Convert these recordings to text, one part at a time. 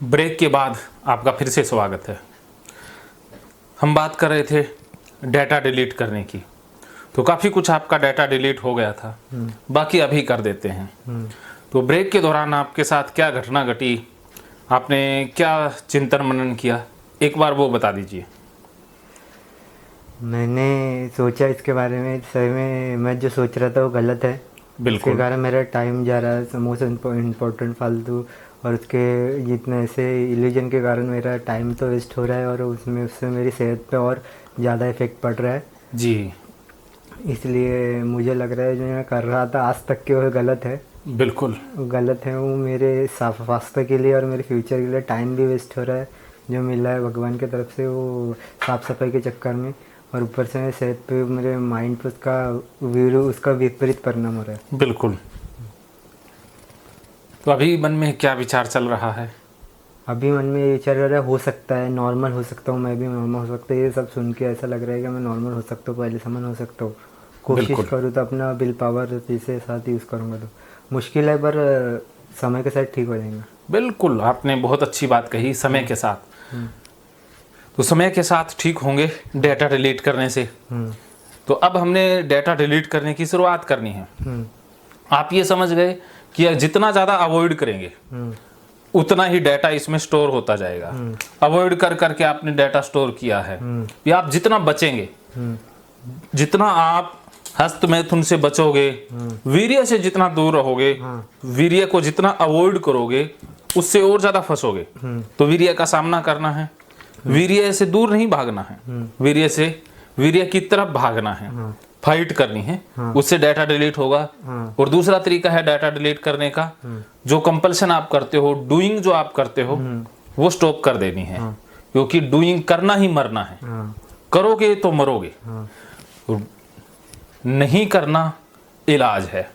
Break के बाद आपका फिर से स्वागत है। हम बात कर रहे थे डाटा डिलीट करने की, तो काफ़ी कुछ आपका डाटा डिलीट हो गया था, बाकी अभी कर देते हैं। तो ब्रेक के दौरान आपके साथ क्या घटना घटी, आपने क्या चिंतन मनन किया, एक बार वो बता दीजिए। मैंने सोचा इसके बारे में, सही में मैं जो सोच रहा था वो गलत है। बिल्कुल। इसके कारण मेरा टाइम जा रहा है मोस्ट इम्पोर्टेंट फालतू, और उसके जितने ऐसे इल्यूजन के कारण मेरा टाइम तो वेस्ट हो रहा है और उससे मेरी सेहत पे और ज़्यादा इफ़ेक्ट पड़ रहा है जी। इसलिए मुझे लग रहा है जो मैं कर रहा था आज तक के वो गलत है। बिल्कुल गलत है वो, मेरे स्वास्थ्य के लिए और मेरे फ्यूचर के लिए टाइम भी वेस्ट हो रहा है जो मिला है भगवान की तरफ से, वो साफ़ सफाई के चक्कर में, और ऊपर से मेरे सेहत पे, मेरे माइंड पे उसका विपरीत परिणाम हो रहा है। बिल्कुल। तो अभी मन में क्या विचार चल रहा है? अभी मन में ये विचार रहा है, हो सकता है नॉर्मल हो सकता हूँ, मैं भी नॉर्मल हो सकता है। ये सब सुन के ऐसा लग रहा है कि मैं नॉर्मल हो सकता हूँ, पहले समान हो सकता हूँ। कोशिश करूँ तो अपना विल पावर इसे साथ यूज़ करूँगा तो मुश्किल है, पर समय के साथ ठीक हो जाएगा। बिल्कुल, आपने बहुत अच्छी बात कही, समय के साथ। तो समय के साथ ठीक होंगे डाटा डिलीट करने से। तो अब हमने डाटा डिलीट करने की शुरुआत करनी है। आप ये समझ गए कि जितना ज़्यादा अवॉइड करेंगे उतना ही डाटा इसमें स्टोर होता जाएगा। अवॉइड कर करके आपने डाटा स्टोर किया है, या आप जितना बचेंगे, जितना आप हस्त मैथुन से बचोगे, वीर्य से जितना दूर रहोगे, वीर्य को जितना अवॉइड करोगे, उससे और ज़्यादा फंसोगे। तो वीर्य का सामना करना है, वीर्य से दूर नहीं भागना है, वीर्य की तरफ भागना है, फाइट करनी है, उससे डाटा डिलीट होगा। और दूसरा तरीका है डाटा डिलीट करने का, जो कंपल्सन आप करते हो, डूइंग जो आप करते हो, वो स्टॉप कर देनी है, क्योंकि डूइंग करना ही मरना है। करोगे तो मरोगे, नहीं करना इलाज है।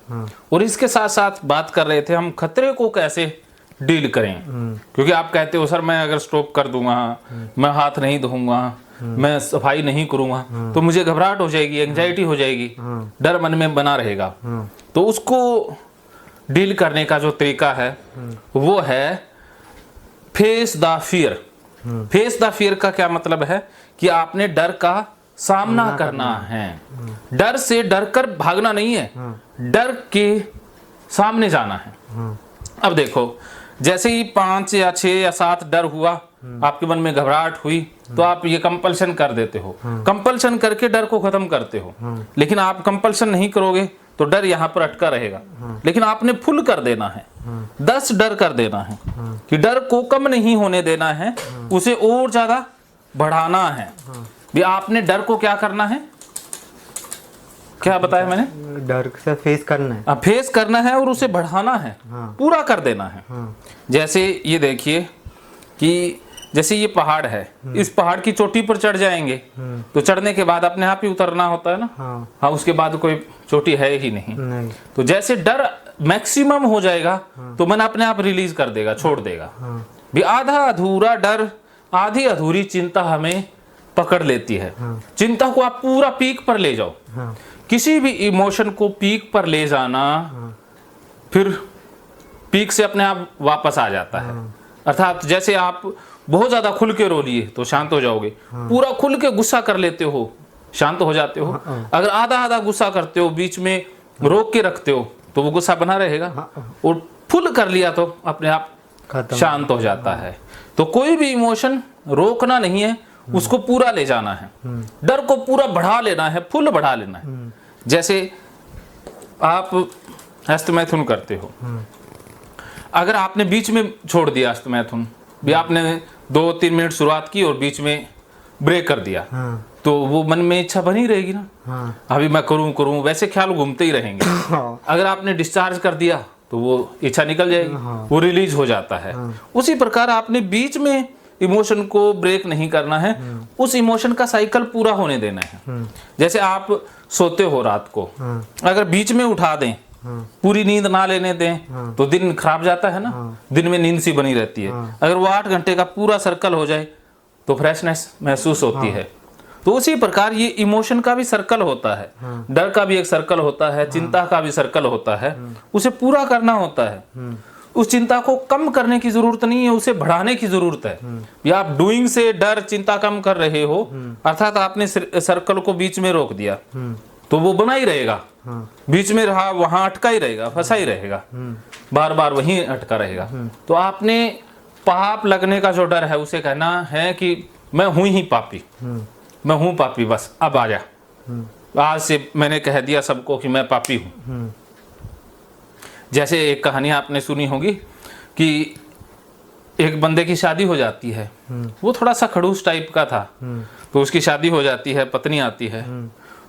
और इसके साथ साथ बात कर रहे थे हम खतरे को कैसे डील करें, क्योंकि आप कहते हो सर मैं अगर स्टॉप कर दूंगा, मैं हाथ नहीं धोऊंगा, मैं सफाई नहीं करूंगा, तो मुझे घबराहट हो जाएगी, एंजाइटी हो जाएगी, डर मन में बना रहेगा। तो उसको डील करने का जो तरीका है वो है face the fear. Face the fear का क्या मतलब है कि आपने डर का सामना करना है। डर से डर कर भागना नहीं है, डर के सामने जाना है। अब देखो, जैसे ही 5 या 6 या 7 डर हुआ, आपके मन में घबराहट हुई, तो आप ये कंपल्शन कर देते हो, कंपल्शन करके डर को खत्म करते हो। लेकिन आप कंपल्शन नहीं करोगे तो डर यहाँ पर अटका रहेगा। लेकिन आपने फुल कर देना है, 10 डर कर देना है, कि डर को कम नहीं होने देना है, उसे और ज्यादा बढ़ाना है। भी आपने डर को क्या करना है, क्या बताया मैंने? डर से फेस करना है, फेस करना है और उसे बढ़ाना है, पूरा कर देना है। जैसे ये देखिए कि जैसे ये पहाड़ है, इस पहाड़ की चोटी पर चढ़ जाएंगे तो चढ़ने के बाद अपने आप ही उतरना होता है ना। हाँ, उसके बाद कोई चोटी है ही नहीं। तो जैसे डर मैक्सिमम हो जाएगा तो मन अपने आप रिलीज कर देगा, छोड़ देगा। भी आधा अधूरा डर, आधी अधूरी चिंता हमें पकड़ लेती है। चिंता को आप पूरा पीक पर ले जाओ, किसी भी इमोशन को पीक पर ले जाना, फिर पीक से अपने आप वापस आ जाता है। अर्थात जैसे आप बहुत ज्यादा खुल के रो लिए तो शांत हो जाओगे, पूरा खुल के गुस्सा कर लेते हो शांत हो जाते हो। अगर आधा आधा गुस्सा करते हो, बीच में रोक के रखते हो, तो वो गुस्सा बना रहेगा। और फुल कर लिया तो अपने आप शांत हो जाता है। तो कोई भी इमोशन रोकना नहीं है, उसको पूरा ले जाना है। डर को पूरा बढ़ा लेना है, फुल बढ़ा लेना है। जैसे आप हस्तमैथुन करते हो, अगर आपने बीच में छोड़ दिया हस्तमैथुन, भी आपने 2-3 मिनट शुरुआत की और बीच में ब्रेक कर दिया, तो वो मन में इच्छा बनी रहेगी ना, अभी मैं करूं, वैसे ख्याल घूमते ही रहेंगे। अगर आपने डिस्चार्ज कर दिया तो वो इच्छा निकल जाएगी, वो रिलीज हो जाता है। उसी प्रकार आपने बीच में इमोशन को ब्रेक नहीं करना है, उस इमोशन का साइकिल पूरा होने देना है। जैसे आप सोते हो रात को, अगर बीच में उठा दें, पूरी नींद ना लेने दें, तो दिन खराब जाता है ना, दिन में नींद सी बनी रहती है। अगर वो 8 घंटे का पूरा सर्कल हो जाए तो फ्रेशनेस महसूस होती है। तो उसी प्रकार ये इमोशन का भी सर्कल होता है, डर का भी एक सर्कल होता है, चिंता का भी सर्कल होता है, उसे पूरा करना होता है। उस चिंता को कम करने की जरूरत नहीं है, उसे बढ़ाने की जरूरत है। या आप डूइंग से डर चिंता कम कर रहे हो, अर्थात आपने सर्कल को बीच में रोक दिया, तो वो बना ही रहेगा, बीच में रहा, वहां अटका ही रहेगा, फंसा ही रहेगा, बार बार वहीं अटका रहेगा। तो आपने पाप लगने का जो डर है उसे कहना है कि मैं हूं ही पापी, मैं हूं पापी, बस अब आ जा, आज से मैंने कह दिया सबको कि मैं पापी हूं। जैसे एक कहानी आपने सुनी होगी कि एक बंदे की शादी हो जाती है, वो थोड़ा सा खड़ूस टाइप का था, तो उसकी शादी हो जाती है, पत्नी आती है,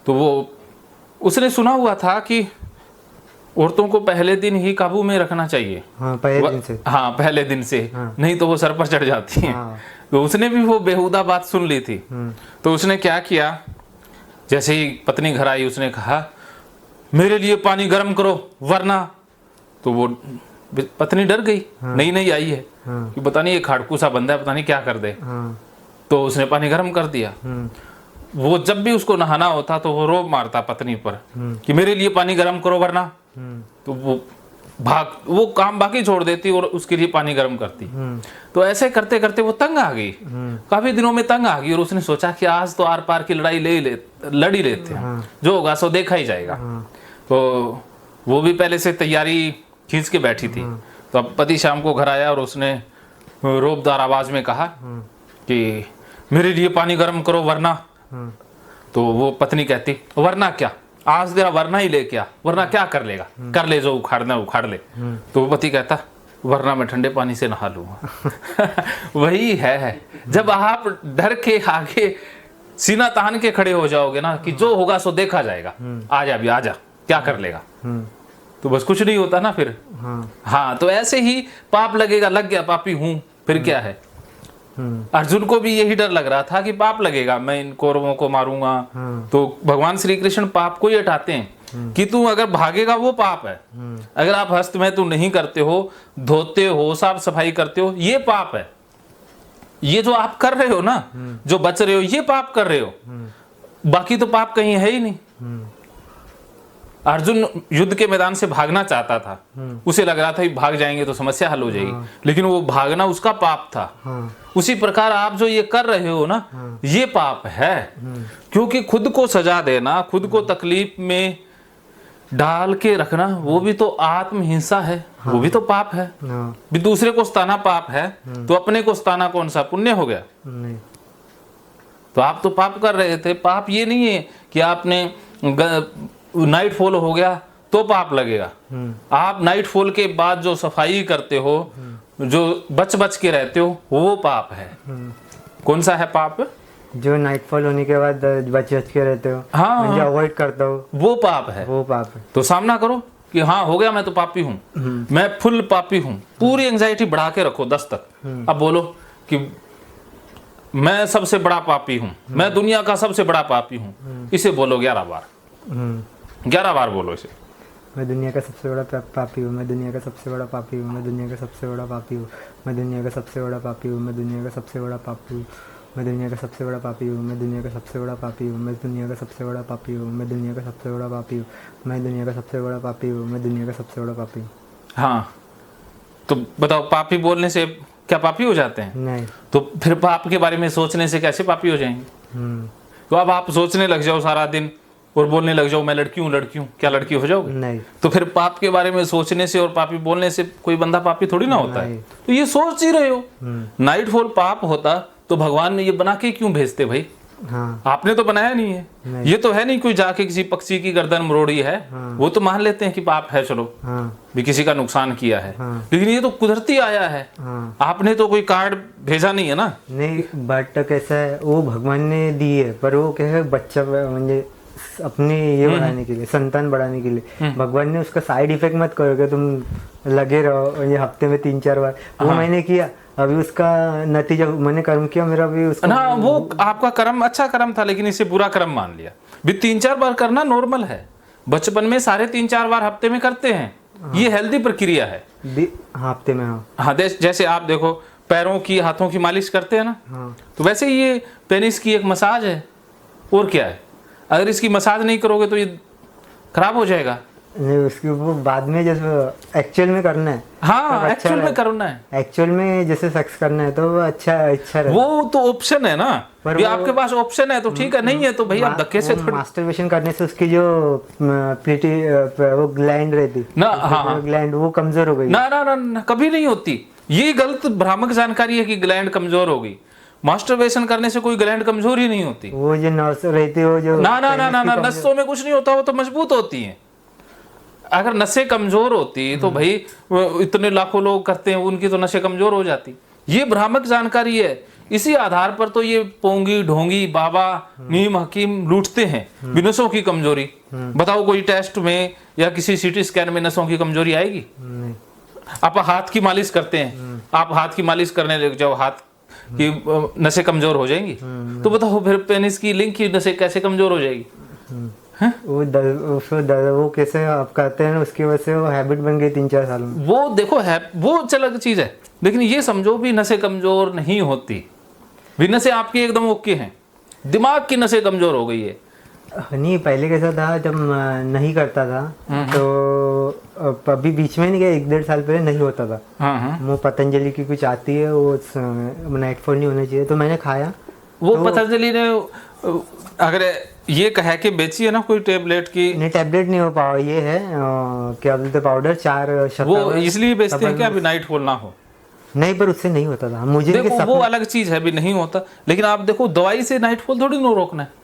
तो वो उसने सुना हुआ था कि औरतों को पहले दिन ही काबू में रखना चाहिए। हाँ, पहले दिन से। हाँ, पहले दिन से। हाँ। नहीं तो वो सर पर चढ़ जाती हैं। हाँ। तो उसने भी वो बेहुदा बात सुन ली थी। तो उसने क्या किया, जैसे ही पत्नी घर आई उसने कहा मेरे लिए पानी गर्म करो वरना, तो वो पत्नी डर गई। हाँ। नई नई आई है। हाँ। कि पता नहीं ये खाड़कू सा बंदा है, पता नहीं क्या कर दे। हाँ। तो उसने पानी गर्म कर दिया। वो जब भी उसको नहाना होता तो वो रोब मारता पत्नी पर कि मेरे लिए पानी गर्म करो वरना, तो वो काम बाकी छोड़ देती और उसके लिए पानी गर्म करती। तो ऐसे करते करते वो तंग आ गई, काफी दिनों में तंग आ गई, और उसने सोचा कि आज तो आर पार की लड़ाई लड़ ही लेते हैं, जो होगा सो देखा ही जाएगा। तो वो भी पहले से तैयारी खींच के बैठी थी। तो अब पति शाम को घर आया और उसने रोबदार आवाज में कहा कि मेरे लिए पानी गर्म करो वरना। तो वो पत्नी कहती वरना क्या, आज तेरा वरना ही लेके आ, वरना क्या कर लेगा, कर ले जो उखाड़ना उखाड़ ले। तो वो पति कहता वरना मैं ठंडे पानी से नहा लूंगा। वही है, जब आप डर के आगे सीना तान के खड़े हो जाओगे ना कि जो होगा सो देखा जाएगा, आजा भी आजा, क्या कर लेगा, तो बस कुछ नहीं होता ना फिर। हाँ, तो ऐसे ही पाप लगेगा, लग गया पापी हूं, फिर क्या है। अर्जुन को भी यही डर लग रहा था कि पाप लगेगा, मैं इन कौरवों को मारूंगा। तो भगवान श्री कृष्ण पाप को ही हटाते हैं कि तू अगर भागेगा वो पाप है, अगर आप हस्त में तू नहीं करते हो, धोते हो, साफ सफाई करते हो, ये पाप है। ये जो आप कर रहे हो ना, जो बच रहे हो, ये पाप कर रहे हो, बाकी तो पाप कहीं है ही नहीं। अर्जुन युद्ध के मैदान से भागना चाहता था, उसे लग रहा था कि भाग जाएंगे तो समस्या हल हो जाएगी, लेकिन वो भागना उसका पाप था। उसी प्रकार आप जो ये कर रहे हो ना, ये पाप है, क्योंकि खुद को सजा देना, खुद को तकलीफ में डाल के रखना, वो भी तो आत्महिंसा है, वो भी तो पाप है। भी दूसरे को सताना पाप है, तो अपने को सताना कौन सा पुण्य हो गया? नहीं। तो आप तो पाप कर रहे थे। पाप ये नहीं है कि आपने नाइट फॉल हो गया तो पाप लगेगा। आप नाइट फॉल के बाद जो सफाई करते हो, जो बच बच के रहते हो, वो पाप है। कौन सा है पाप? जो नाइट फॉल होने के बाद बच बच के रहते हो, हाँ, जो अवॉइड करता हो, वो पाप है। वो पाप है। तो सामना करो कि हाँ हो गया, मैं तो पापी हूँ, मैं फुल पापी हूँ। पूरी एंजाइटी बढ़ा के रखो 10 तक। अब बोलो कि मैं सबसे बड़ा पापी हूँ, मैं दुनिया का सबसे बड़ा पापी हूँ। इसे बोलो 11 बार, 11 बार बोलो इसे। मैं दुनिया का सबसे बड़ा पापी हूँ, मैं दुनिया का सबसे बड़ा पापी हूँ, मैं दुनिया का सबसे बड़ा पापी हूँ, मैं दुनिया का सबसे बड़ा पापी हूँ, मैं दुनिया का सबसे बड़ा पापी हूँ, मैं दुनिया का सबसे बड़ा पापी हूँ, मैं दुनिया का सबसे बड़ा पापी हूँ, मैं दुनिया का सबसे बड़ा पापी हूँ, मैं दुनिया का सबसे बड़ा पापी हूँ, मैं दुनिया का सबसे बड़ा पापी हूँ, मैं दुनिया का सबसे बड़ा पापी हूँ। हाँ, तो बताओ, पापी बोलने से क्या पापी हो जाते हैं? नहीं। तो फिर पाप के बारे में सोचने से कैसे पापी हो जाएंगे? तो अब आप सोचने लग जाओ सारा दिन और बोलने लग जाओ मैं लड़की हूँ, लड़की हूँ, क्या लड़की हो जाओगे? नहीं। तो फिर पाप के बारे में सोचने से और पापी बोलने से कोई बंदा पापी थोड़ी ना होता है। तो ये सोच ही रहे हो। नाइट फॉल पाप होता तो भगवान ने ये बना के क्यों भेजते भाई? हाँ। आपने तो बनाया नहीं है। नहीं। ये तो है नहीं कोई जाके किसी पक्षी की गर्दन मरोड़ी है। हाँ। वो तो मान लेते हैं कि पाप है, चलो। हाँ। भी किसी का नुकसान किया है। हाँ। लेकिन ये तो कुदरती आया है। हाँ। आपने तो कोई कार्ड भेजा नहीं है ना। नहीं, बट कैसा है, वो भगवान ने दी है, पर वो क्या है, बच्चा मुझे अपने ये बढ़ाने के लिए, संतान बढ़ाने के लिए भगवान ने उसका साइड इफेक्ट मत करोगे, तुम लगे रहो ये हफ्ते में 3-4 बार। वो मैंने किया, अभी उसका नतीजा, मैंने कर्म किया, मेरा भी उसका ना, वो आपका कर्म अच्छा कर्म था, लेकिन इसे बुरा कर्म मान लिया। भी 3-4 बार करना नॉर्मल है, बचपन में सारे 3-4 बार हफ्ते में करते हैं। हाँ। ये हेल्दी प्रक्रिया है हफ्ते में। हाँ, जैसे आप देखो पैरों की, हाथों की मालिश करते हैं ना। हाँ। तो वैसे ही ये पेनिस की एक मसाज है, और क्या है। अगर इसकी मसाज नहीं करोगे तो ये खराब हो जाएगा। नहीं, उसकी वो बाद में जैसे एक्चुअल में करना है, हाँ एक्चुअल में करना है, एक्चुअल में जैसे सेक्स करना है तो वो अच्छा रहता वो तो ऑप्शन है ना, पर भी वो- आपके पास ऑप्शन है तो ठीक है, नहीं है तो भाई आप धक्के से थोड़ी मास्टरबेशन करने से उसकी जो प्रीटी वो ग्लैंड रहती ना, हाँ हाँ ग्लैंड वो कमजोर हो गई। ना ना ना, ना कभी नहीं होती, ये गलत भ्रामक जानकारी है कि ग्लैंड कमजोर होगी। मास्टरबेशन करने से कोई ग्लैंड कमजोर ही नहीं होती। वो जो नस रहती है वो जो ना ना ना ना ना, नसों में कुछ नहीं होता, वो तो मजबूत होती हैं। अगर नसें कमजोर होती तो भाई वो इतने लाखों लोग करते हैं, उनकी तो नसें कमजोर हो जाती। ये भ्रामक जानकारी है, इसी आधार पर तो ये पोंगी ढोंगी बाबा नीम हकीम लूटते हैं भी नसों की कमजोरी। बताओ कोई टेस्ट में या किसी सीटी स्कैन में नसों की कमजोरी आएगी? नहीं। आप हाथ की मालिश करते हैं, आप हाथ की मालिश करने लग जाओ, हाथ की नसें कमजोर हो जाएंगी? तो बताओ फिर पेनिस की लिंक की नसें कैसे कमजोर हो जाएगी? वो कैसे आप करते हैं ना, उसकी वजह से वो हैबिट बन गई 3-4 साल में। वो देखो है, वो अलग चीज है, लेकिन ये समझो भी नसें कमजोर नहीं होती, भी नसें आपकी एकदम ओके हैं, दिमाग की नसें कमजोर हो गई है। नहीं, पहले कैसा था जब नहीं करता था तो अभी बीच में नहीं गया, 1-1.5 साल पहले नहीं होता था। हाँ हाँ, वो पतंजलि की कुछ आती है, वो नाइटफॉल नहीं होना चाहिए, तो मैंने खाया। वो पतंजलि ने अगर ये कहा कि बेची है ना कोई टेबलेट की, नहीं, टैबलेट नहीं हो पाओ, ये है क्या बोलते पाउडर 4 वो शताब्द। इसलिए बेचते हैं कि अभी नाइट फॉल ना हो। नहीं, पर उससे नहीं होता था मुझे कि देखो वो अलग चीज है, भी नहीं होता, लेकिन आप देखो दवाई से नाइट फॉल थोड़ी ना रोकना है।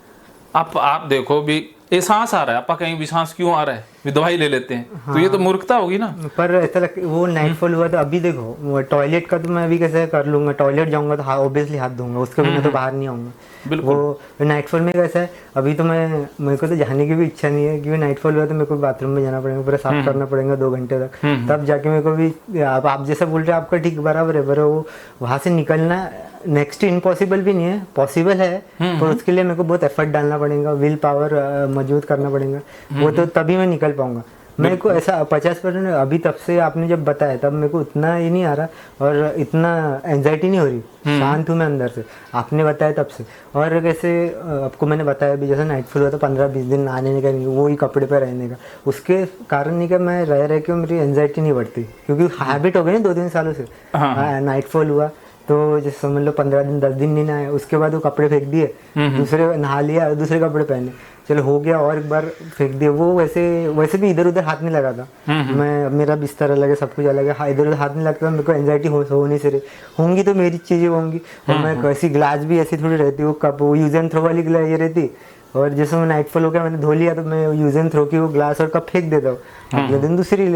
आप देखो भी ये सांस आ रहा है, आपका कहीं भी सांस क्यों आ रहा है, भी दवाई ले लेते हैं, तो ये तो मूर्खता होगी ना। पर ऐसा वो नाइटफॉल हुआ तो अभी देखो टॉयलेट का तो मैं अभी कैसे कर लूंगा, टॉयलेट जाऊंगा तो ऑब्वियसली हाथ धोऊंगा, उसके बिना तो बाहर नहीं आऊंगा। बिल्कुल। वो नाइटफॉल में कैसा है, अभी तो मेरे को तो जाने की भी इच्छा नहीं है, क्योंकि नाइटफॉल हुआ तो मेरे को बाथरूम में जाना पड़ेगा, पूरा साफ करना पड़ेगा 2 घंटे तक, तब जाके मेरे को भी आप जैसा बोल रहे हैं आपका ठीक बराबर है, पर वो वहां से निकलना नेक्स्ट इम्पॉसिबल भी नहीं है, पॉसिबल है, पर उसके लिए मेरे को बहुत एफर्ट डालना पड़ेगा, विल पावर मजबूत करना पड़ेगा, वो तो तभी मैं निकल पाऊंगा। मेरे को ऐसा 50% अभी तब से आपने जब बताया तब मेरे को उतना ये नहीं आ रहा, और इतना एंजाइटी नहीं हो रही, शांत हूँ मैं अंदर से, आपने बताया तब से। और कैसे आपको मैंने बताया अभी जैसे नाइटफॉल हुआ था 15-20 दिन नहाने का नहीं, वही कपड़े पे रहने का, उसके कारण नहीं कि मैं रह के मेरी एंजाइटी नहीं बढ़ती, क्योंकि हैबिट हो गई ना 2-3 सालों से। नाइटफॉल हुआ तो जैसे समझ लो 15 दिन 10 दिन नहीं नहाया, उसके बाद वो कपड़े फेंक दिए, दूसरे नहा लिया, दूसरे कपड़े पहने, चलो हो गया, और एक बार फेंक दिए। वो वैसे भी इधर उधर हाथ नहीं लगाता मैं, मेरा बिस्तर अलग है, सब कुछ अलग है, इधर उधर हाथ नहीं लगता, मेरे को एंजाइटी हो नहीं से रही, होंगी तो मेरी चीज़ें होंगी। और मैं ऐसी ग्लास भी ऐसी थोड़ी रहती, वो कप वो यूज एंड थ्रो वाली ग्लास ये रहती, और जैसे मैं नाइटफॉल हो गया मैंने धो लिया तो मैं यूज एंड थ्रो की वो ग्लास और कप फेंक देता हूँ, अगले दिन दूसरी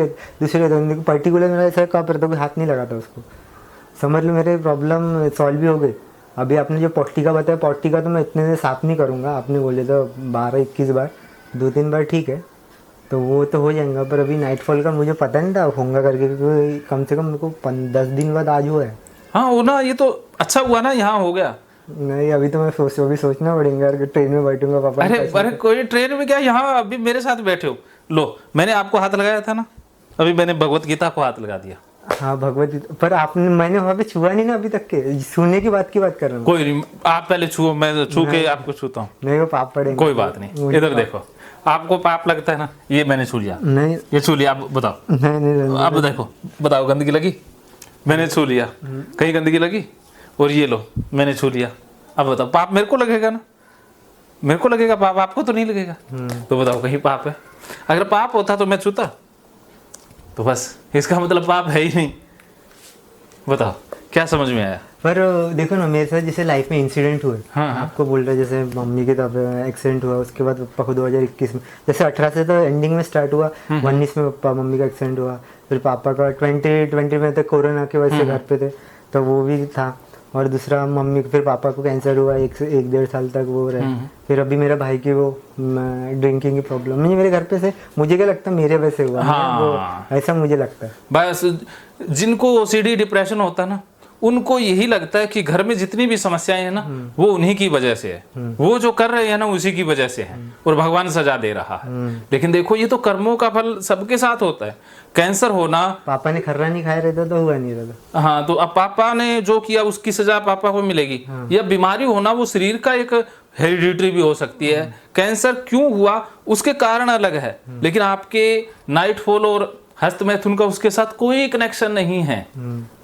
पर्टिकुलर मेरा ऐसा कप रहता, कोई हाथ नहीं लगाता उसको। समझ लो मेरे प्रॉब्लम सॉल्व भी हो गई। अभी आपने जो पॉटी का बताया, पॉटी का तो मैं इतने से साफ नहीं करूँगा, आपने बोले तो 12-21 बार, 2-3 बार ठीक है, तो वो तो हो जाएगा। पर अभी नाइटफॉल का मुझे पता नहीं था होगा करके, क्योंकि कम से कम मेरे को 10 दिन बाद आज हुआ है। हाँ वो ना, ये तो अच्छा हुआ ना, यहाँ हो गया। नहीं, अभी तो मैं सोचना पड़ेगा यार, ट्रेन में बैठूंगा पापा। अरे कोई ट्रेन में क्या, यहाँ अभी मेरे साथ बैठे हो, लो मैंने आपको हाथ लगाया था ना, अभी मैंने भगवत गीता को हाथ लगा दिया। हाँ भगवत गीता, पर आपने मैंने वहाँ पे छुआ नहीं ना अभी तक के, सुनने की बात कर रहा हूँ। कोई नहीं, आप पहले छुओ, मैं छू के आपको छूता हूँ। नहीं, वो पाप पड़ेंगे। कोई बात नहीं, इधर देखो, आपको पाप लगता है ना, ये मैंने छू लिया। नहीं, ये छू लिया, आप बताओ। नहीं, अब देखो, बताओ गंदगी लगी, मैंने छू लिया, कहीं गंदगी लगी, और ये लो मैंने छू लिया, अब बताओ पाप मेरे को लगेगा ना, मेरे को लगेगा पाप, आपको तो नहीं लगेगा। तो बताओ कहीं पाप है? अगर पाप होता तो मैं छूता? तो बस इसका मतलब पाप है ही नहीं। बताओ क्या समझ में आया? पर देखो ना, मेरे साथ जैसे लाइफ में इंसिडेंट हुए, हाँ। आपको बोल रहे जैसे मम्मी के तब एक्सीडेंट हुआ, उसके बाद पापा को 2021 में, जैसे 18 से तो एंडिंग में स्टार्ट हुआ, 19 में पापा मम्मी का एक्सीडेंट हुआ, फिर पापा का 2020 में तो कोरोना की वजह से घर पे थे तो वो भी था, और दूसरा मम्मी फिर पापा को कैंसर हुआ, 1-1.5 साल तक वो रहे। फिर अभी मेरा भाई की वो ड्रिंकिंग की प्रॉब्लम, मेरे घर पे से मुझे क्या लगता है मेरे वैसे हुआ। हाँ। वो ऐसा मुझे लगता है। बस जिनको ओसीडी डिप्रेशन होता है ना, उनको यही लगता है कि घर में जितनी भी समस्याएं हैं ना, वो उन्हीं की वजह से है, वो जो कर रहे हैं ना उसी की वजह से है, और भगवान सजा दे रहा है। लेकिन देखो ये तो कर्मों का फल सबके साथ होता है। कैंसर होना, पापा ने खर्रा नहीं खाया रहता तो हुआ नहीं रहता। हाँ, तो अब पापा ने जो किया उसकी सजा पापा को मिलेगी। या बीमारी होना वो शरीर का एक हेरिडिटरी भी हो सकती है। कैंसर क्यों हुआ उसके कारण अलग है, लेकिन आपके नाइटफॉल और हस्तमैथुन का उसके साथ कोई कनेक्शन नहीं है।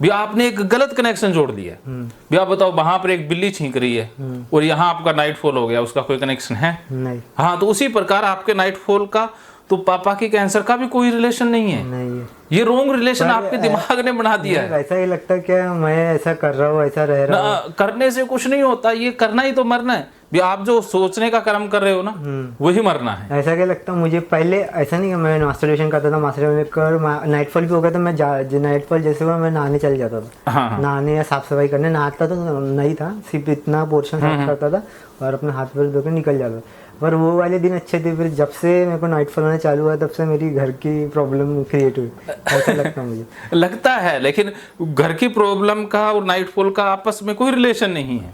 भी आपने एक गलत कनेक्शन जोड़ दिया है। भी आप बताओ, वहां पर एक बिल्ली छींक रही है और यहाँ आपका नाइटफॉल हो गया, उसका कोई कनेक्शन है? नहीं। हाँ, तो उसी प्रकार आपके नाइटफॉल का तो पापा की कैंसर का भी कोई रिलेशन नहीं है। नहीं है। ये रॉन्ग रिलेशन आपके दिमाग ने बना दिया है। ऐसा ही लगता है क्या मैं ऐसा कर रहा हूँ, ऐसा रह रहा हूँ। करने से कुछ नहीं होता, ये करना ही तो मरना है। भी आप जो सोचने का कर्म कर रहे हो ना, वही मरना है। ऐसा क्या लगता है मुझे, पहले ऐसा नहीं कि मैं मास्टरबेशन करता था, मास्टरबेशन कर नाइटफॉल भी हो गया तो मैं नाइटफॉल जैसे हुआ मैं नहाने चल जाता था। हाँ। नहाने या साफ सफाई करने नहाता तो नहीं था, सिर्फ इतना पोर्शन साफ करता था और अपने हाथ पैर धोकर निकल जाता। पर वो वाले दिन अच्छे थे, फिर जब से मेरे को नाइटफॉल होना चालू हुआ तब से मेरी घर की प्रॉब्लम क्रिएट हुई, ऐसा लगता है मुझे। लगता है, लेकिन घर की प्रॉब्लम का और नाइटफॉल का आपस में कोई रिलेशन नहीं है।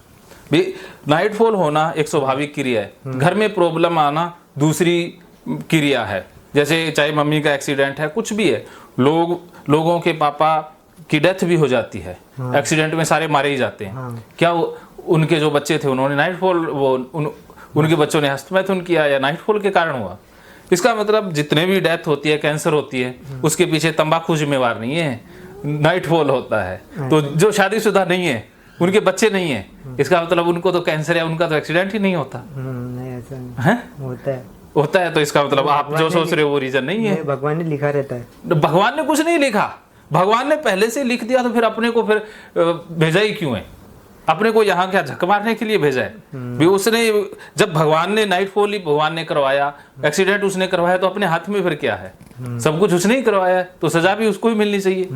भी नाइटफॉल होना एक स्वाभाविक क्रिया है, घर में प्रॉब्लम आना दूसरी क्रिया है। जैसे चाहे मम्मी का एक्सीडेंट है, कुछ भी है, लोगों के पापा की डेथ भी हो जाती है। एक्सीडेंट में सारे मारे ही जाते हैं। क्या उनके जो बच्चे थे उन्होंने नाइटफॉल, उनके बच्चों ने हस्तमैथुन किया या नाइटफॉल के कारण हुआ? इसका मतलब जितने भी डेथ होती है, कैंसर होती है, उसके पीछे तंबाकू जिम्मेवार नहीं है, नाइटफॉल होता है। तो जो शादीशुदा नहीं है, उनके बच्चे नहीं है, इसका मतलब उनको तो कैंसर या उनका तो एक्सीडेंट ही नहीं होता नहीं। ऐसा नहीं होता है। तो इसका मतलब आप जो सोच रहे हो वो रीजन नहीं है। भगवान ने लिखा रहता है। भगवान ने कुछ नहीं लिखा, भगवान ने पहले से लिख दिया, तो फिर अपने को फिर भेजा ही क्यों है? अपने को यहाँ क्या झक मारने के लिए भेजा है? भी उसने, जब भगवान ने नाइटफॉल ही भगवान ने करवाया, एक्सीडेंट उसने करवाया, तो अपने हाथ में फिर क्या है? सब कुछ उसने ही करवाया है, तो सजा भी उसको ही मिलनी चाहिए।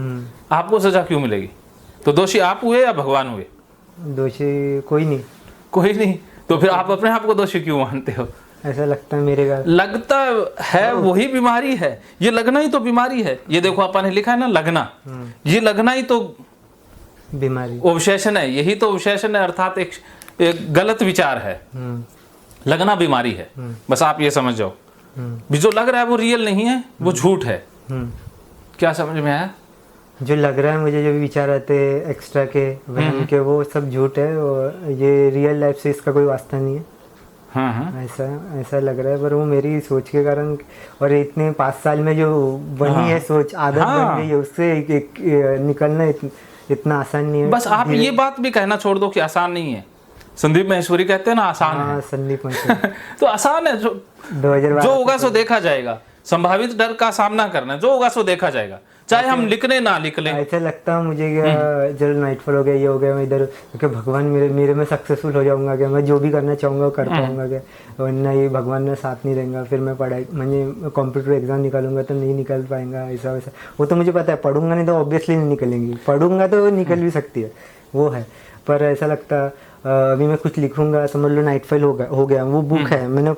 आपको सजा क्यों मिलेगी? तो दोषी आप हुए या भगवान हुए? दोषी कोई नहीं। तो फिर आप अपने आप को दोषी क्यों मानते हो? ऐसा लगता है मेरे घर। लगता है, वही बीमारी है। ये लगना ही तो बीमारी है। ये देखो अपन ने लिखा है ना, लगना। ये लगना ही तो बीमारी, ऑब्सेशन है। यही तो ऑब्सेशन है, अर्थात एक गलत विचार है। लगना बीमारी है, बस आप ये समझ जाओ। भी जो लग रहा है वो रियल नहीं है, वो झूठ है। क्या समझ में आया? जो लग रहा है मुझे, जो भी विचार आते हैं एक्स्ट्रा के, वहम के, वो सब झूठ है और ये रियल लाइफ से इसका कोई वास्ता नहीं है। ऐसा लग रहा है, पर वो मेरी सोच के कारण, और इतने 5 साल में जो बनी है सोच, आदत बन गई है, उससे निकलना इतना आसान नहीं है। बस आप ये बात भी कहना छोड़ दो कि आसान नहीं है। संदीप महेश्वरी कहते हैं ना, आसान है। संदीप महेश्वरी तो आसान है। जो होगा सो देखा जाएगा। संभावित डर का सामना करना, जो होगा सो देखा जाएगा, चाहे हम लिखने ना लिखले। ऐसा लगता है मुझे क्या, जब नाइटफॉल हो गया, ये हो गया, मैं इधर कि भगवान मेरे में सक्सेसफुल हो जाऊंगा क्या, मैं जो भी करना चाहूँगा वो कर पाऊंगा क्या, वरना ये भगवान ने साथ नहीं देगा, फिर मैं पढ़ाई मैं कंप्यूटर एग्जाम निकालूंगा तो नहीं निकल पाएंगा, ऐसा वैसा। वो तो मुझे पता है, पढ़ूंगा नहीं तो ऑब्वियसली नहीं निकलेंगी, पढ़ूंगा तो निकल भी सकती है, वो है। पर ऐसा लगता अभी मैं कुछ लिखूंगा, समझ लो नाइटफॉल हो गया, वो बुक है, मैंने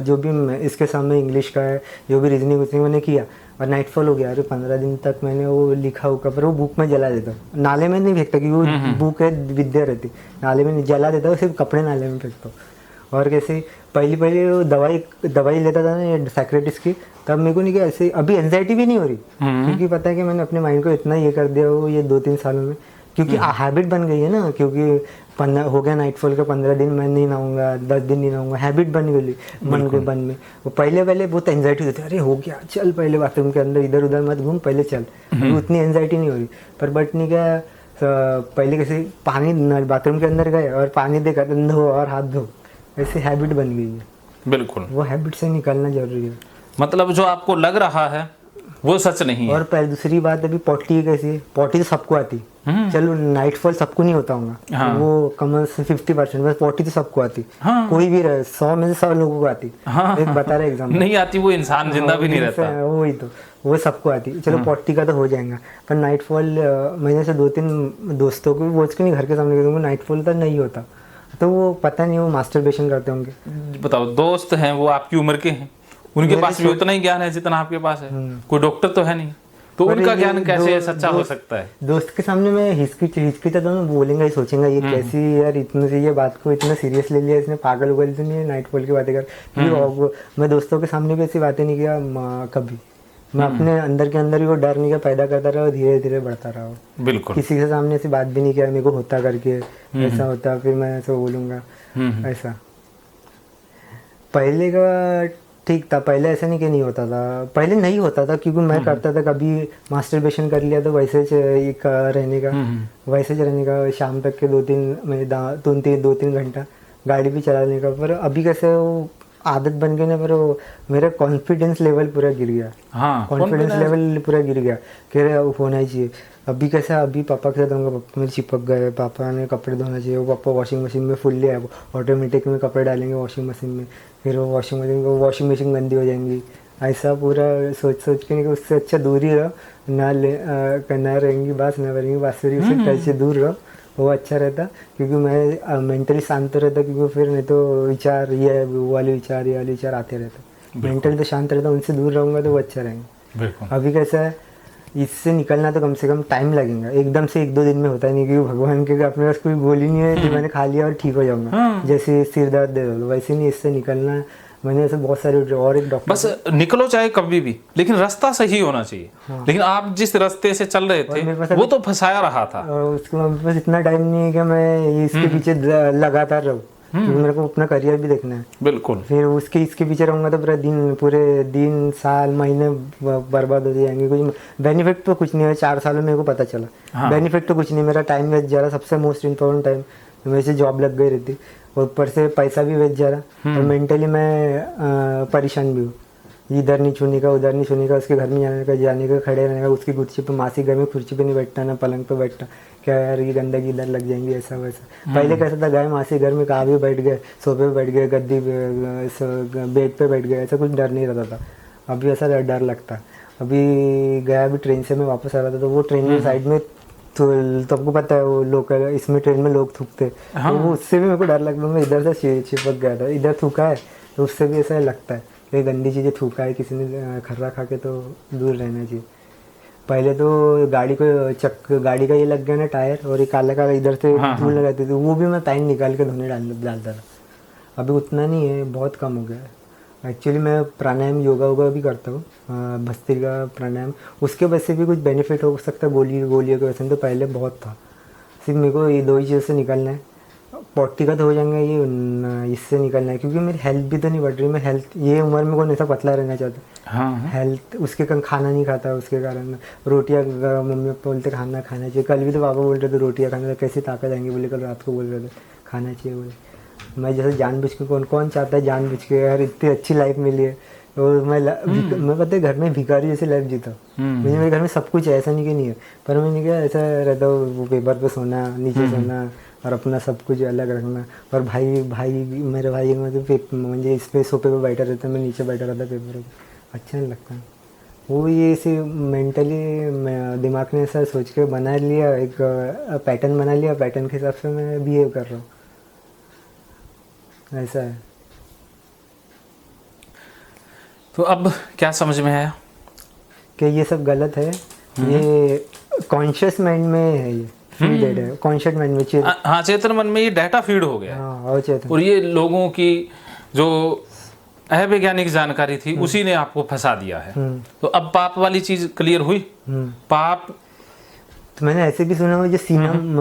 जो भी इसके सामने इंग्लिश का है, जो भी रीजनिंग उसने मैंने किया, और नाइटफॉल हो गया। अरे 15 दिन तक मैंने वो लिखा होगा, पर वो बुक में जला देता हूँ, नाले में नहीं फेंकता, क्योंकि वो बुक है, विद्या रहती, नाले में नहीं जला देता हूँ, सिर्फ कपड़े नाले में फेंकता हूँ। और कैसे पहले वो दवाई लेता था ना साइकियाट्रिस्ट की, तब मेरे को नहीं, कि ऐसे अभी एंजाइटी भी नहीं हो रही, क्योंकि पता है कि मैंने अपने माइंड को इतना ये कर दिया वो ये 2-3 सालों में, क्योंकि हैबिट बन गई है ना, क्योंकि हो गया नाइटफॉल का 15 दिन मैं नहीं नहाऊंगा, 10 दिन नहीं नहाऊंगा, हैबिट बन गई मन में। वो पहले बहुत एंजाइटी होती है, अरे हो गया, चल पहले बाथरूम के अंदर इधर उधर मत घूम, पहले चल। उतनी एंजाइटी नहीं हो रही, पर बट नहीं क्या, पहले कैसे पानी बाथरूम के अंदर गए और पानी देकर धो और हाथ धो, ऐसे हैबिट बन गई है। बिल्कुल, वो हैबिट से निकलना जरूरी है। मतलब जो आपको लग रहा है वो सच नहीं है। और पहले दूसरी बात, अभी पॉटी कैसी है, पॉटी तो सबको आती, चलो नाइटफॉल सबको नहीं होता होगा, हाँ। वो कम से 50%, बस पॉटी तो सबको आती, हाँ। कोई भी रहे 100 में से 100 लोगों को आती, हाँ। एक बता रहा एग्जाम नहीं आती, वो इंसान जिंदा भी नहीं रहता, वही तो, वो सबको आती, चलो पॉटी का तो हो जाएगा। पर नाइटफॉल मैंने से 2-3 दोस्तों को बोल के नहीं, घर के सामने नाइटफॉल तो नहीं होता, तो वो पता नहीं, वो मास्टरबेशन करते होंगे। बताओ, दोस्त हैं वो आपकी उम्र के हैं, उनके पास भी उतना ही ज्ञान है जितना आपके पास है, कोई डॉक्टर तो है नहीं, तो उनका ज्ञान कैसे सच्चा हो सकता है? दोस्त के सामने मैं हिचकिचा तो बोलेंगे ही, सोचेंगा ये कैसी यार, इतने से ये बात को इतना सीरियस ले लिया इसने, पागल उगल तो नहीं है नाइटफॉल की बातें कर। मैं दोस्तों के सामने भी ऐसी बातें नहीं किया कभी, मैं अपने अंदर के अंदर ही वो डर नहीं पैदा करता रहा, धीरे धीरे बढ़ता रहा। बिल्कुल, किसी के सामने ऐसी बात भी नहीं किया मेरे को होता करके, ऐसा होता फिर मैं ऐसा बोलूँगा, ऐसा पहले का ठीक था, पहले ऐसा नहीं कि नहीं होता था, पहले नहीं होता था क्योंकि मैं करता था, कभी मास्टरबेशन कर लिया तो वैसे एक रहने का, वैसे ही रहने का शाम तक के 2-3 घंटा गाड़ी भी चलाने का। पर अभी कैसे वो आदत बन गई ना, पर वो मेरा कॉन्फिडेंस लेवल पूरा गिर गया। हाँ, कॉन्फिडेंस लेवल पूरा गिर गया कि होना ही चाहिए। अभी कैसा, अभी पापा के साथ होंगे, पापा मेरे चिपक गए, पापा ने कपड़े धोना चाहिए, वो पापा वॉशिंग मशीन में फुल्ली है, ऑटोमेटिक में कपड़े डालेंगे वॉशिंग मशीन में, फिर वो वॉशिंग मशीन गंदी हो जाएंगी। ऐसा पूरा सोच के नहीं कि उससे अच्छा दूर ही रहो, ना रहेंगी बात, ना करेंगी बात, फिर उसी टच से दूर रहो, वो अच्छा रहता। क्योंकि मैं मेंटली शांत रहता, क्योंकि फिर नहीं तो विचार ये वाले विचार आते रहते। मेंटली तो शांत रहता, उनसे दूर रहूँगा तो वो अच्छा रहेंगे। अभी कैसा है, इससे निकलना तो कम से कम टाइम लगेगा, एकदम से 1-2 दिन में होता नहीं, क्योंकि भगवान के अपने पास कोई गोली नहीं है कि मैंने खा लिया और ठीक हो जाऊंगा। जैसे सिर दर्द दे दो, वैसे नहीं, इससे निकलना। मैंने ऐसे बहुत सारे, और एक डॉक्टर, बस निकलो चाहे कभी भी, लेकिन रास्ता सही होना चाहिए। लेकिन आप जिस रास्ते से चल रहे थे वो तो फंसाया रहा था। उसके मेरे पास इतना टाइम नहीं है कि मैं इसके पीछे लगातार रहूँ, क्योंकि मेरे को अपना करियर भी देखना है। बिल्कुल। फिर इसके पीछे रहूँगा तो पूरे दिन साल महीने बर्बाद हो जाएंगे। कुछ बेनिफिट तो कुछ नहीं है, 4 सालों में मेरे को पता चला। बेनिफिट तो कुछ नहीं, मेरा टाइम वेस्ट जा रहा, सबसे मोस्ट इम्पोर्टेंट टाइम। मेरे से जॉब लग गई रहती, और ऊपर से पैसा भी वेस्ट जा रहा, और मेंटली मैं परेशान भी हूँ। इधर नहीं छूने का, उधर नहीं छूने का, उसके घर में जाने का, खड़े रहने का, उसकी कुर्सी पे, मासी घर में कुर्सी पे नहीं बैठना, ना पलंग पे बैठना, क्या यार ये गंदगी इधर लग जाएंगी, ऐसा वैसा। पहले कैसा था, गए मासी घर में, कहाँ भी बैठ गए, सोफे पे बैठ गए, गद्दी पे, बेड पे बैठ गए, ऐसा कुछ डर नहीं रहता था। अभी ऐसा डर लगता। अभी गया, अभी ट्रेन से मैं वापस आ रहा था, तो वो ट्रेन में साइड में, तो आपको पता है वो लोकल, इसमें ट्रेन में लोग थूकते, तो वो उससे भी मेरे को डर लगता। मैं इधर से चिपक गया था, इधर थूका है तो उससे भी ऐसा लगता है कि गंदी चीज़ें थूका है किसी ने, खर्रा खा के, तो दूर रहना चाहिए। पहले तो गाड़ी का ये लग गया ना टायर, और ये काला काला इधर से धूल लगाती थी, वो भी मैं पैन निकाल के धोने डालता था। अभी उतना नहीं है, बहुत कम हो गया है। एक्चुअली मैं प्राणायाम योगा भी करता हूँ, भस्त्रिका प्राणायाम, उसके वजह से भी कुछ बेनिफिट हो सकता है। गोलियों की वजह से तो पहले बहुत था। सिर्फ मेरे को ये 2 ही चीज़ों से निकलना है, पॉटी का तो हो जाएगा, ये इससे निकलना है, क्योंकि मेरी हेल्थ भी तो नहीं बढ़ रही। मैं हेल्थ, ये उम्र में कौन ऐसा पतला रहना चाहता। हेल्थ, उसके कारण खाना नहीं खाता, उसके कारण रोटियाँ, मम्मी पापा बोलते खाना चाहिए। कल भी तो पापा बोल रहे थे रोटियाँ खाने, कैसे ताकत आएंगे बोले, कल रात को बोल रहे थे खाना चाहिए बोले। मैं जैसे जानबूझ के, कौन चाहता है जानबूझ के, यार इतनी अच्छी लाइफ मिली है, और मैं पता है घर में भिखारी जैसी लाइफ जीता। मुझे मेरे घर में सब कुछ है, ऐसा नहीं कि नहीं है, पर मैंने क्या ऐसा रहता हूँ, वो पेपर पे सोना, नीचे सोना, और अपना सब कुछ अलग रखना। और मेरे भाई मुझे इस पे सोफे पे बैठा रहता, मैं नीचे बैठा रहता पेपर पे, अच्छा नहीं लगता। वो ये ऐसे मेंटली दिमाग ने ऐसा सोच के बना लिया, एक पैटर्न बना लिया, पैटर्न के हिसाब से मैं बिहेव कर रहा हूँ, ऐसा है। तो अब क्या समझ में आया कि ये सब गलत है, ये कॉन्शियस माइंड में है, ये फीडेड है कॉन्शियस माइंड में। हाँ, चेतन मन में ये डाटा फीड हो गया। हाँ, और ये लोगों की जो अवैज्ञानिक जानकारी थी उसी ने आपको फंसा दिया है। तो अब पाप वाली चीज क्लियर हुई। पाप तो मैंने ऐसे भी सुना हुआ, जो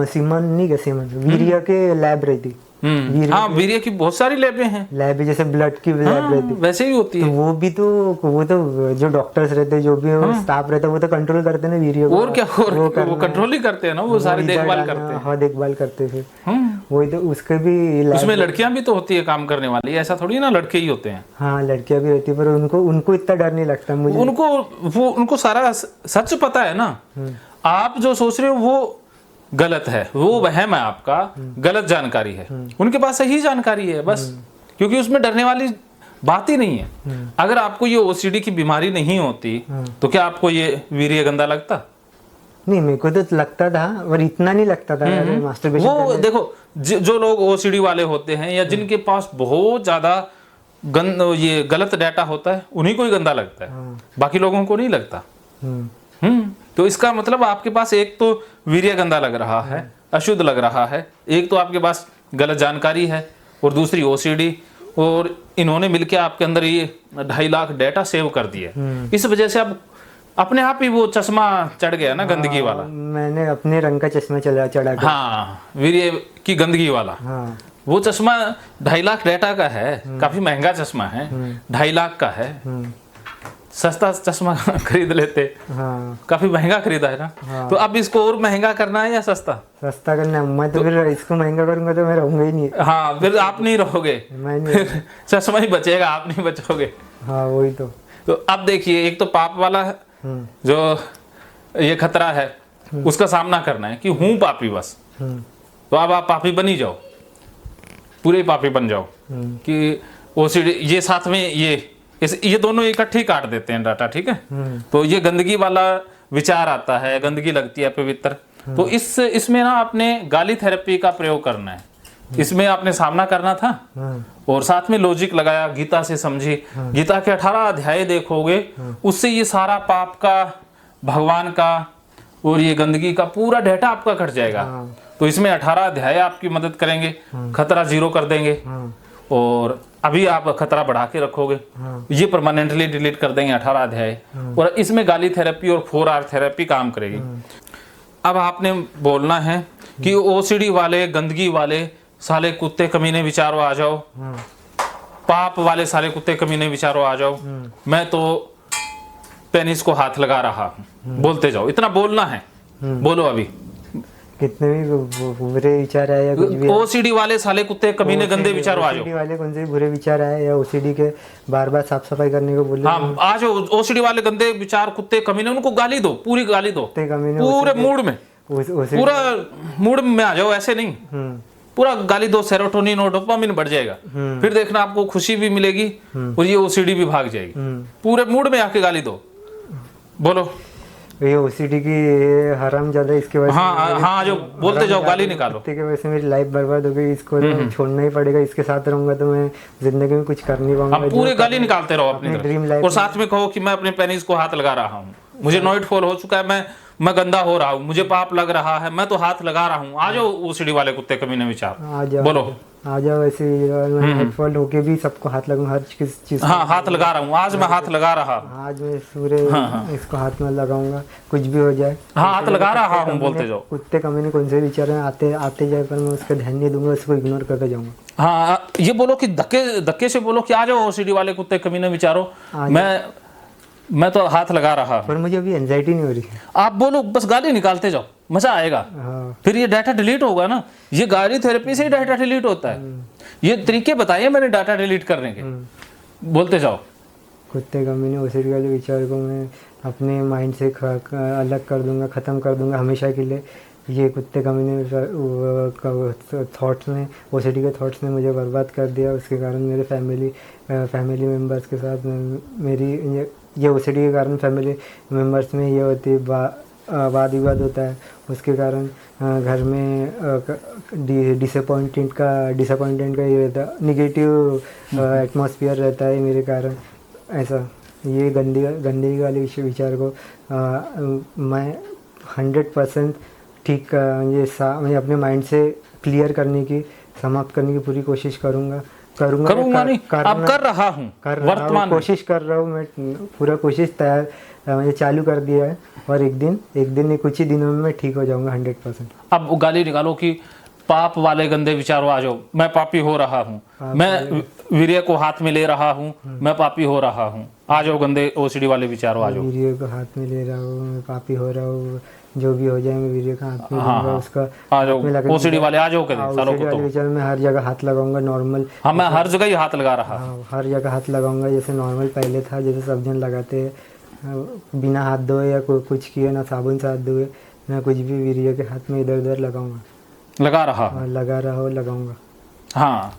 सीमन वीर्य के लैब रहती, हाँ, वीर्य की बहुत सारी लैबें हैं, लैब जैसे ब्लड की लैब रहती, वैसे ही होती है। वो तो जो डॉक्टर्स रहते, जो भी स्टाफ रहता है, वो तो कंट्रोल करते हैं ना वीर्य को। और क्या, वो कंट्रोल ही करते हैं ना, वो सारी देखभाल करते हैं। हाँ, देखभाल करते फिर वही तो, उसके भी उसमें लड़कियां भी तो होती है काम करने वाली, ऐसा थोड़ी ना लड़के ही होते हैं। हाँ, लड़कियां भी रहती है, पर उनको इतना डर नहीं लगता मुझे। उनको सारा सच पता है ना। आप जो सोच रहे हो वो गलत है, वो वहम है आपका, गलत जानकारी है। उनके पास सही जानकारी है बस, क्योंकि उसमें डरने वाली बात ही नहीं है। अगर आपको ये ओसीडी की बीमारी नहीं होती तो क्या आपको ये वीर्य गंदा लगता? नहीं, मेरे को तो लगता था, पर इतना नहीं लगता था। मास्टरबेशन वो देखो, जो लोग ओसीडी वाले होते हैं या जिनके पास बहुत ज्यादा ये गलत डाटा होता है, उन्हीं को ही गंदा लगता है, बाकी लोगों को नहीं लगता। तो इसका मतलब आपके पास एक तो वीर्य गंदा लग रहा है, अशुद्ध लग रहा है, एक तो आपके पास गलत जानकारी है, और दूसरी ओसीडी, और इन्होंने मिलकर आपके अंदर ये 2.5 लाख डाटा सेव कर दिए। इस वजह से अब अपने आप ही वो चश्मा चढ़ गया ना, गंदगी वाला। मैंने अपने रंग का चश्मा चढ़ा। हाँ, वीर्य की गंदगी वाला। वो चश्मा 2.5 लाख डेटा का है, काफी महंगा चश्मा है, 2.5 लाख का है। सस्ता चश्मा खरीद लेते, हाँ काफी महंगा खरीदा है ना। हाँ। तो अब इसको और महंगा करना है या सस्ता? सस्ता करना है। मैं तो फिर इसको महंगा करूंगा तो मैं रहूंगा ही नहीं। हाँ, फिर आप नहीं रहोगे, मैं नहीं। फिर चश्मा ही बचेगा, आप नहीं बचोगे। हाँ वही तो अब देखिए, एक तो पाप वाला जो ये खतरा है, उसका सामना करना है कि हूं पापी बस। तो अब आप पापी बन ही जाओ, पूरे पापी बन जाओ कि ओसीडी ये साथ में ये दोनों इकट्ठे ही काट देते हैं डाटा, ठीक है। तो ये गंदगी वाला विचार आता है, गंदगी लगती है पवित्र, तो इसमें ना आपने गाली थेरेपी का प्रयोग करना है। इसमें आपने सामना करना था और साथ में लॉजिक लगाया, गीता से समझी, गीता के 18 अध्याय देखोगे, उससे ये सारा पाप का, भगवान का और ये गंदगी का पूरा डेटा आपका कट जाएगा। तो इसमें 18 अध्याय आपकी मदद करेंगे, खतरा 0 कर देंगे। और अभी आप खतरा बढ़ा के रखोगे, ये परमानेंटली डिलीट कर देंगे 18 अध्याय। और इसमें गाली थेरेपी और 4R थेरेपी काम करेगी। अब आपने बोलना है कि ओसीडी वाले, गंदगी वाले साले कुत्ते कमीने विचारों आ जाओ, पाप वाले साले कुत्ते कमीने विचारों आ जाओ, मैं तो पेनिस को हाथ लगा रहा हूं। बोलते जाओ, इतना बोलना है, बोलो अभी। कितने भी बुरे विचार आए या कुछ भी, ओसीडी वाले साले कुत्ते कमीने गंदे विचार आ जाओ। ओसीडी वाले कौन से भी बुरे विचार आए या ओसीडी के बार बार साफ सफाई करने को बोले, हाँ आ जाओ। ओसीडी वाले गंदे विचार, कुत्ते कमीने, उनको गाली दो, पूरी गाली दो, पूरे मूड में, पूरा मूड में आ जाओ। ऐसे नहीं, पूरा गाली दो, सेरोटोनिन और डोपामिन बढ़ जाएगा। फिर देखना आपको खुशी भी मिलेगी और ये ओसीडी भी भाग जाएगी। पूरे मूड में आके गाली दो, बोलो। ये ओसीडी की हराम ज्यादा, इसके वजह से हाँ जो बोलते जाओ, गाली निकालो। की वजह से मेरी लाइफ बर्बाद हो गई, इसको तो छोड़ना ही पड़ेगा। इसके साथ रहूंगा तो मैं जिंदगी में कुछ कर नहीं पाऊंगा। आप पूरे गाली निकालते रहो अपनी ड्रीम लाइफ, और साथ में कहो कि मैं अपने पेनिस को हाथ लगा रहा हूँ, मुझे नॉइट फॉल हो चुका है, मैं गंदा हो रहा हूँ, मुझे पाप लग रहा है, मैं तो हाथ लगा रहा हूँ। आ जाओ ओसीडी वाले कुत्ते कमीने विचार, बोलो। आ जाओ। ऐसे हेडफॉल होके भी सबको हाथ लगाऊं, हर चीज। हाँ, हाथ लगा रहा हूँ, आज मैं हाथ लगा रहा हूँ, आज मैं पूरे इसको हाथ में लगाऊंगा, कुछ भी हो जाए। हाँ, हाथ लगा रहा हूँ, बोलते जाओ। कुत्ते कमीने कौन से विचार आते जाए, पर मैं उसका ध्यान नहीं दूंगा, उसको इग्नोर करते जाऊंगा। हाँ, ये बोलो कि धक्के से बोलो कि आ जाओ ओसीडी वाले कुत्ते कमीने विचारो, मैं तो हाथ लगा रहा हूँ। पर मुझे अभी एंजाइटी नहीं हो रही है। आप बोलो, बस गाली निकालते जाओ, मजा आएगा। फिर ये डाटा डिलीट होगा ना, ये गाली थेरेपी से ही डाटा डिलीट होता है। ये तरीके बताए मैंने डाटा डिलीट करने के, बोलते जाओ। कुत्ते कमीने ओसीडी वाले विचार को मैं अपने माइंड से अलग कर दूंगा, ख़त्म कर दूंगा हमेशा के लिए। ये कुत्ते कमीने थॉट्स ने, ओसीडी के थॉट्स ने मुझे बर्बाद कर दिया। उसके कारण मेरे फैमिली मेम्बर्स के साथ मेरी ये ओसीडी के कारण फैमिली मेम्बर्स में ये होती है, वाद विवाद होता है। उसके कारण घर में डिसअपॉइंटेंट का ये रहता है, निगेटिव एटमॉस्फेयर रहता है मेरे कारण। ऐसा ये गंदगी वाले विचार को मैं 100% ठीक मैं अपने माइंड से क्लियर करने की, समाप्त करने की पूरी कोशिश करूँगा नहीं, अब कर रहा हूँ, वर्तमान कोशिश कर रहा हूँ मैं, पूरा कोशिश तैयार मुझे चालू कर दिया है। और एक दिन कुछ ही दिनों में मैं ठीक हो जाऊंगा 100%। अब गाली निकालो कि पाप वाले गंदे विचारों आ जाओ, मैं पापी हो रहा हूँ, मैं वीर्य को हाथ में ले रहा हूँ, मैं पापी हो रहा हूँ। आ जाओ गंदे ओसीडी वाले विचारों, आ जाओ। वीर्य को हाथ में ले रहा हूँ, मैं पापी हो रहा हूँ, जो भी हो जाए मैं वीर्य का हाथ में लूंगा। उसका आ जाओ ओसीडी वाले, आ जाओ सालों को। तो विचार में हर जगह हाथ लगाऊंगा नॉर्मल। हाँ, मैं हर जगह ही हाथ लगा रहा हूँ, हर जगह हाथ लगाऊंगा जैसे नॉर्मल पहले था, जैसे सब जन लगाते हैं, बिना हाथ धोए या कुछ किए, ना साबुन से हाथ धोए ना कुछ भी, वीर्य के हाथ में इधर उधर लगाऊंगा, लगाऊंगा। हाँ,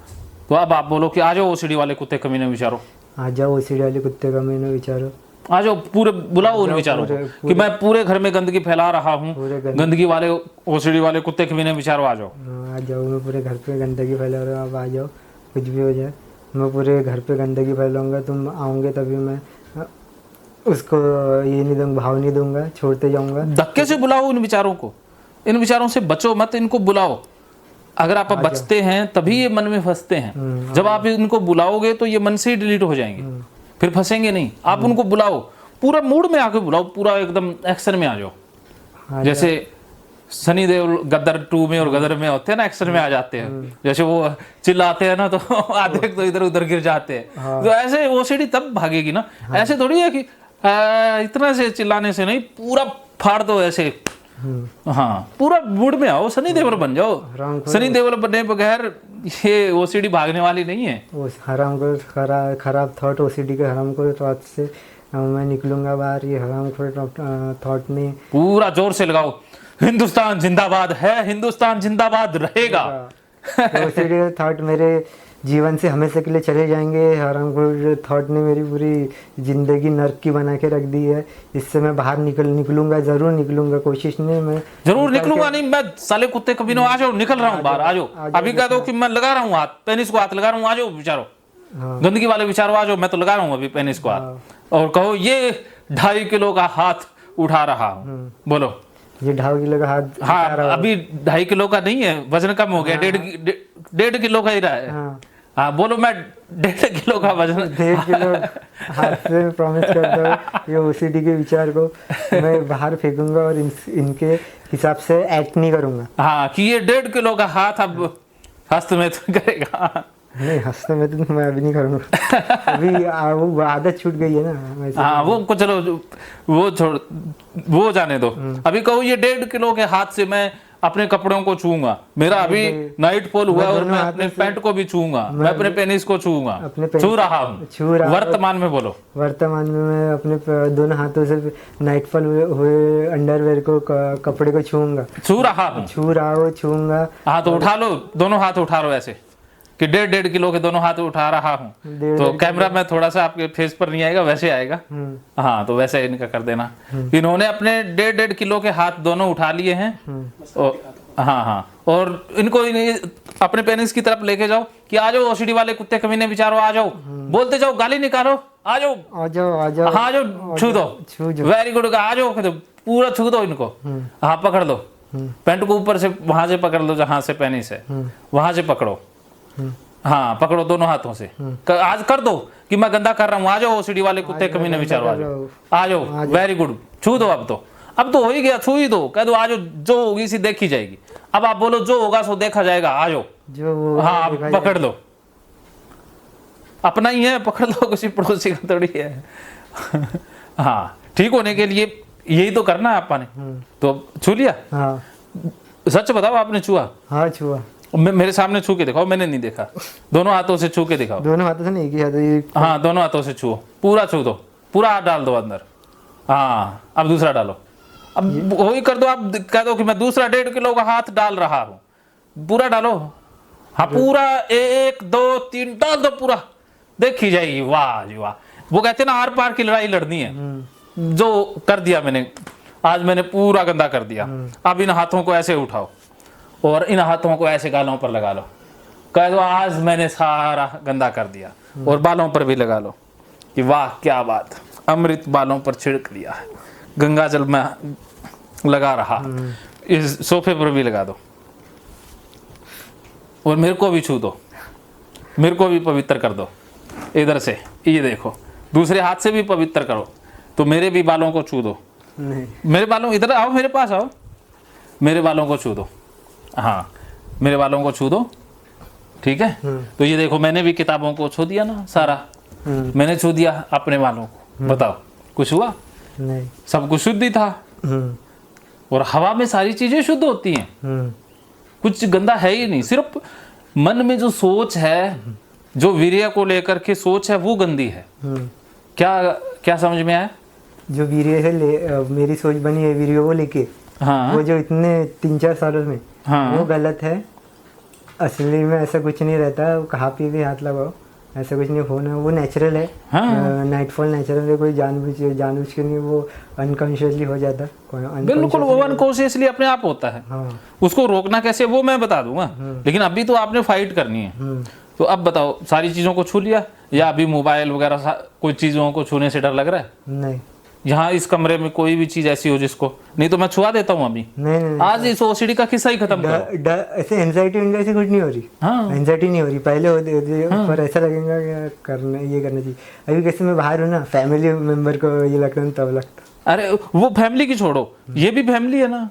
तो अब आप बोलो कि आ जाओ ओसीडी वाले कुत्ते कमीने विचारो, आ जाओ ओसीडी वाले कुत्ते कमीने विचारो, आ जाओ। पूरे बुलाओ उन विचारों को कि मैं पूरे घर में गंदगी फैला रहा हूँ, गंदगी वाले ओसीडी वाले कुत्ते कमीने विचारो, आ जाओ। आ जाओ, मैं पूरे घर पे गंदगी फैला रहा हूँ, आप आ जाओ, कुछ भी हो जाए मैं पूरे घर पे गंदगी फैलाऊंगा। तुम आओगे तभी मैं उसको ये नहीं दूंगा, भाव नहीं दूंगा, छोड़ते जाऊंगा। धक्के से बुलाओ उन विचारों को, इन विचारों से बचो मत, इनको बुलाओ। अगर आप बचते हैं तभी ये मन में फंसते हैं। जब आप इनको बुलाओगे तो ये मन से ही डिलीट हो जाएंगे, फिर फंसेंगे नहीं। आप उनको बुलाओ, पूरा मूड में आके बुलाओ, पूरा एकदम एक्शन में आ जाओ। जैसे सनी देओल गदर 2 में और गदर में होते हैं ना, एक्शन में आ जाते हैं, जैसे वो चिल्लाते हैं ना तो आधे तो इधर उधर गिर जाते हैं। तो ऐसे ओसीडी तब भागेगी ना, ऐसे थोड़ी है कि इतना से चिल्लाने से नहीं, पूरा फाड़ दो ऐसे। हाँ, पूरा मूड में आओ, सनी देओल बन जाओ। सनी देओल बनने बगैर ये ओसीडी भागने वाली नहीं है। हराम को खराब थॉट ओसीडी के हराम को थॉट से मैं निकलूंगा बाहर, ये हराम को थॉट में पूरा जोर से लगाओ, हिंदुस्तान जिंदाबाद है, हिंदुस्तान जिंदाबाद रहेगा। ओसीडी थॉट मेरे जीवन से हमेशा के लिए चले जाएंगे। हरामखोर थॉट ने मेरी पूरी जिंदगी नर्क की बना के रख दी है। इससे मैं बाहर निकलूंगा, जरूर निकलूंगा, कोशिश नहीं, मैं जरूर निकलूंगा नहीं, मैं साले कुत्ते कभी ना, आ जाओ, निकल रहा हूँ बाहर, आ जाओ। अभी कह दो कि मैं लगा रहा हूँ हाथ, पेनिस को हाथ लगा रहा हूँ, आ जाओ विचारो, गंदगी वाले विचारो, आ जाओ, मैं तो लगा रहा हूँ अभी पेनिस को हाथ, और कहो ये 2.5 किलो का हाथ उठा रहा हूँ, बोलो ये 2.5 किलो का हाथ। हाँ, अभी 2.5 किलो का नहीं है, वजन कम हो गया, 1.5 किलो का ही रहा है। हाँ, बोलो मैं 1.5 किलो का वजन, 1.5 किलो हाथ से प्रॉमिस करता हूँ ये ओसीडी के विचार को मैं बाहर फेंकूंगा और इनके हिसाब से एक्ट नहीं करूंगा। हाँ, कि ये 1.5 किलो का हाथ अब हस्त में तो करेगा नहीं, हंसने में तो मैं अभी नहीं करूँगा। अभी वो आदत छूट गई है ना। हाँ, वो को चलो, वो छोड़, वो जाने दो। अभी कहो ये 1.5 किलो के हाथ से मैं अपने कपड़ों को छूऊंगा, मेरा अभी नाइट फॉल हुआ और मैं अपने पैंट को भी छूऊंगा, मैं अपने पेनिस को छूऊंगा, छू रहा हूँ वर्तमान में। बोलो वर्तमान में मैं अपने दोनों हाथों से नाइट फॉल हुए अंडरवेयर को, कपड़े को छूऊंगा, छू रहा हूँ, छूऊंगा। हाँ, तो उठा लो, दोनों हाथ उठा लो ऐसे कि 1.5 किलो के दोनों हाथ उठा रहा हूँ। तो कैमरा में थोड़ा सा आपके फेस पर नहीं आएगा, वैसे आएगा। हाँ, तो वैसे इनका कर देना। इन्होंने अपने 1.5 किलो के हाथ दोनों उठा लिए हैं। हाँ, और इनको अपने पेनिस की तरफ लेके जाओ कि आ जाओ ओसीडी वाले कुत्ते कमीने विचारो, आ जाओ, बोलते जाओ, गाली निकालो, आ जाओ, हाँ, आ जाओ, छू दो, वेरी गुड, आ जाओ, पूरा छू दो इनको। हाँ, पकड़ लो, पैंट को ऊपर से वहां से पकड़ लो, जहां से पेनिस है वहां से पकड़ो। हाँ, पकड़ो दोनों हाथों से, आज कर दो कि मैं गंदा कर रहा हूँ, आ जाओ ओसीडी वाले कुत्ते कमीने विचारो, आ जाओ, वेरी गुड, छू दो। अब तो हो ही गया, छू ही दो, कह दो आ जाओ, जो होगी सी देखी जाएगी। अब आप बोलो जो होगा सो देखा जाएगा, आ जाओ। हाँ, पकड़ लो, अपना ही है, पकड़ लो, किसी पड़ोसी का थोड़ी है। हाँ, ठीक होने के लिए यही तो करना है आपने। तो छू लिया? हाँ। सच बताओ, आपने छुआ? हाँ, छुआ। मेरे सामने छू के दिखाओ, मैंने नहीं देखा। दोनों हाथों से छू के दिखाओ। दोनों हाथों से नहीं किया। हाँ, दोनों हाथों से छुओ, पूरा छू दो, पूरा हाथ डाल दो अंदर। हाँ, अब दूसरा डालो, अब वही कर दो, आप कह दो कि मैं दूसरा 1.5 किलो का हाथ डाल रहा हूँ, पूरा डालो। हाँ, पूरा 1 2 3 डाल दो, पूरा देखी जाएगी। वाह जी वाह, वो कहते हैं ना, आर पार की लड़ाई लड़नी है। जो कर दिया मैंने, आज मैंने पूरा गंदा कर दिया। अब इन हाथों को ऐसे उठाओ और इन हाथों को ऐसे गालों पर लगा लो, कह दो आज मैंने सारा गंदा कर दिया, और बालों पर भी लगा लो कि वाह क्या बात, अमृत बालों पर छिड़क दिया है, गंगा जल में लगा रहा। इस सोफे पर भी लगा दो, और मेरे को भी छू दो, मेरे को भी पवित्र कर दो। इधर से ये देखो, दूसरे हाथ से भी पवित्र करो, तो मेरे भी बालों को छू दो। नहीं, मेरे बालों, इधर आओ, मेरे पास आओ, मेरे बालों को छू दो। हाँ, मेरे बालों को छू दो, ठीक है। तो ये देखो, मैंने भी किताबों को छू दिया ना सारा, मैंने छू दिया अपने बालों को। बताओ कुछ हुआ? नहीं, सब कुछ शुद्ध ही था। और हवा में सारी चीजें शुद्ध होती हैं, कुछ गंदा है ही नहीं। सिर्फ मन में जो सोच है, जो वीर्य को लेकर के सोच है, वो गंदी है। क्या क्या समझ में आया? जो वीर्य है मेरी सोच बनी है वीर्य को लेके, हाँ, वो जो इतने 3-4 सालों में, हाँ, वो गलत है। असली में ऐसा कुछ नहीं रहता, कहाँ पे भी हाथ लगाओ, ऐसा कुछ नहीं होना, वो नेचुरल है। हाँ, नाइटफॉल नेचुरल है, कोई जानबूझ के नहीं, वो अनकॉन्शियसली हो जाता है। बिल्कुल, वो अनकॉन्शियसली अपने आप होता है। हाँ, उसको रोकना कैसे वो मैं बता दूंगा, लेकिन अभी तो आपने फाइट करनी है। तो अब बताओ, सारी चीजों को छू लिया, या अभी मोबाइल वगैरह कोई चीजों को छूने से डर लग रहा है? नहीं, यहाँ इस कमरे में कोई भी चीज ऐसी हो जिसको, नहीं तो मैं छुआ देता हूँ अभी। नहीं, आज इस ओसीडी का किस्सा ही खत्म करो। ऐसे एंजाइटी से कुछ नहीं हो रही। हाँ, एंजाइटी नहीं हो रही, पहले होती पर ऐसा लगेगा कि करना, ये करना चाहिए। अभी कैसे मैं बाहर हूँ ना, फैमिली मेंबर को ये लगता है, तब लगता अरे वो फैमिली की छोड़ो, ये भी फैमिली है ना।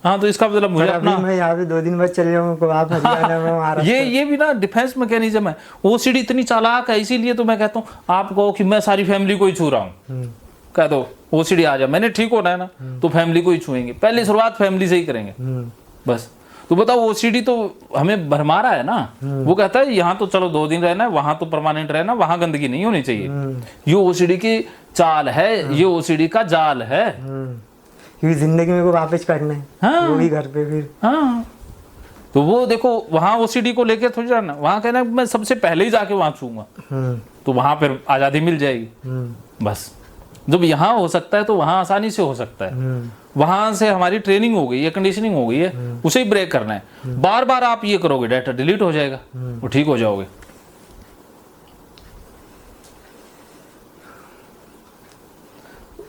हाँ तो इसका मतलब मुझे अपना, मैं यहाँ पे 2 दिन बाद चले जाऊँ आप हरियाणा में, महाराष्ट्र। ये भी ना डिफेंस मैकेनिज्म है। ओसीडी इतनी चालाक है, इसीलिए तो मैं कहता हूँ आप कहो कि मैं सारी फैमिली को ही छू रहा हूँ, कह दो ओसीडी आ जा, मैंने ठीक होना है ना, तो फैमिली को ही छुएंगे, पहले शुरुआत फैमिली से ही करेंगे बस। तो बताओ ओसीडी तो हमें भरमा रहा है ना, वो कहता है यहाँ तो चलो 2 दिन रहना है, वहां तो परमानेंट रहना, वहां गंदगी नहीं होनी चाहिए। ये ओसीडी की चाल है, ये ओसीडी का जाल है, क्योंकि जिंदगी में को वापस करना है। हाँ, वो भी घर पे फिर। हाँ तो वो देखो वहां ओसीडी को लेके थोड़ी जाना, वहां कहना मैं सबसे पहले ही जाके वहां छूंगा, तो वहां फिर आजादी मिल जाएगी बस। जब यहाँ हो सकता है तो वहां आसानी से हो सकता है। वहां से हमारी ट्रेनिंग हो गई है, कंडीशनिंग हो गई है, उसे ही ब्रेक करना है। बार बार आप ये करोगे डाटा डिलीट हो जाएगा, वो ठीक हो जाओगे।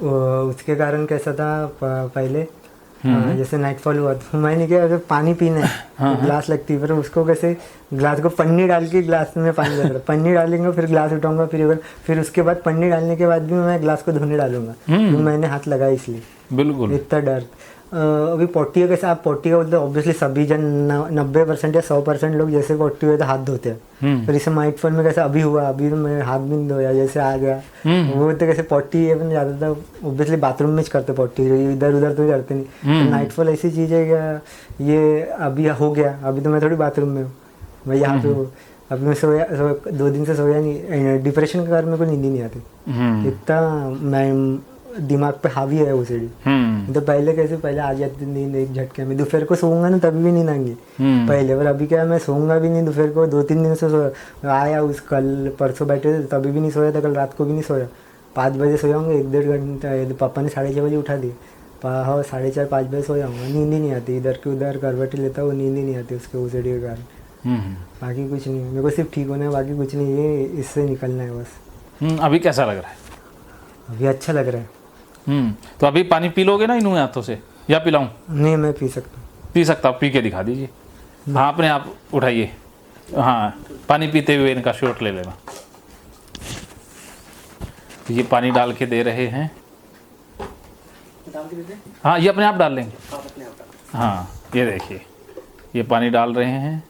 उसके कारण कैसा था पहले, जैसे नाइटफॉल हुआ तो मैंने क्या, अगर पानी पीना है तो ग्लास लगती है, पर उसको कैसे ग्लास को पन्नी डाल के ग्लास में पानी डाल रहा, पन्नी डालेंगे फिर ग्लास उठाऊंगा, फिर उसके बाद पन्नी डालने के बाद भी मैं ग्लास को धोने डालूंगा, तो मैंने हाथ लगाया इसलिए। बिल्कुल इतना डर। अभी पोटी का कैसे, आप पोटी का बोलते ऑब्वियसली सभी जन 90% या 100% लोग जैसे पोटी हुए तो हाथ धोते हैं, पर इसे नाइटफॉल में कैसे अभी हुआ, अभी तो मैं हाथ भी नहीं धोया, जैसे आ गया। वो तो कैसे पोटी है ज़्यादातर ऑब्वियसली बाथरूम में करते पोटी, इधर उधर तो करते नहीं। तो नाइटफॉल ऐसी चीज़ है क्या, ये अभी हो गया, अभी तो मैं थोड़ी बाथरूम में हूँ, मैं यहाँ पे हूँ, अभी मैं सोया 2 दिन से सोया नहीं, डिप्रेशन के कारण मेरे को नींद ही नहीं आती, इतना मैं दिमाग पे हावी है ओसीडी। तो पहले कैसे, पहले आ जाती नींद एक झटके में, दोपहर को सोऊंगा ना तभी भी नींद आएंगी पहले, पर अभी क्या है मैं सोऊंगा भी नहीं दोपहर को, 2-3 दिन से आया, उस कल परसों बैठे थे तभी भी नहीं सोया था, कल रात को भी नहीं सोया, 5 बजे सोयाऊंगा, 1-1.5 घंटा, पापा ने 6:30 बजे उठा दी, हाँ 4:30-5 बजे सोयाऊंगा, नींद ही नहीं आती, इधर के उधर करवटी लेता हूँ, नींद ही नहीं आती उसके ओसीडी के कारण। बाकी कुछ नहीं, मेरे को सिर्फ ठीक होना है, बाकी कुछ नहीं, ये इससे निकलना है बस। अभी कैसा लग रहा है? अभी अच्छा लग रहा है। तो अभी पानी पी लोगे ना इन हाथों से, या पिलाऊं? नहीं मैं पी सकता हूँ। पी सकता हूँ, पी के दिखा दीजिए। हाँ अपने आप उठाइए, हाँ पानी पीते हुए इनका शॉट ले लेना। ये पानी डाल के दे रहे हैं, हाँ ये अपने आप डाल लेंगे। हाँ ये देखिए ये पानी डाल रहे हैं,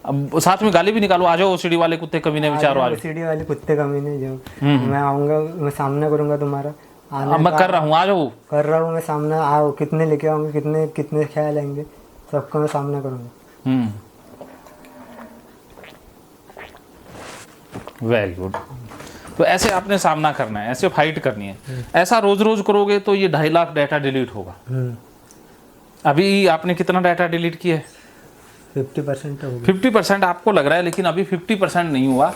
अब साथ में गाली भी निकालो, आ जाओ ओसीडी वाले कुत्ते कमीने विचारो, ओसीडी वाले कुत्ते कमीने जो मैं आऊँगा, मैं सामना करूँगा तुम्हारा। मैं कर रहा हूँ, आ जाओ। कर रहा हूँ मैं सामना, आओ कितने लेके आऊँगे, कितने कितने ख्याल आएंगे, सबको मैं सामना करूँगा। Very good. तो ऐसे आपने सामना करना है, ऐसे फाइट करनी है। ऐसा रोज रोज करोगे तो ये 2.5 लाख डाटा डिलीट होगा। अभी आपने कितना डाटा डिलीट किया है? 50% हो गया। 50% आपको लग रहा है, लेकिन अभी 50% नहीं हुआ,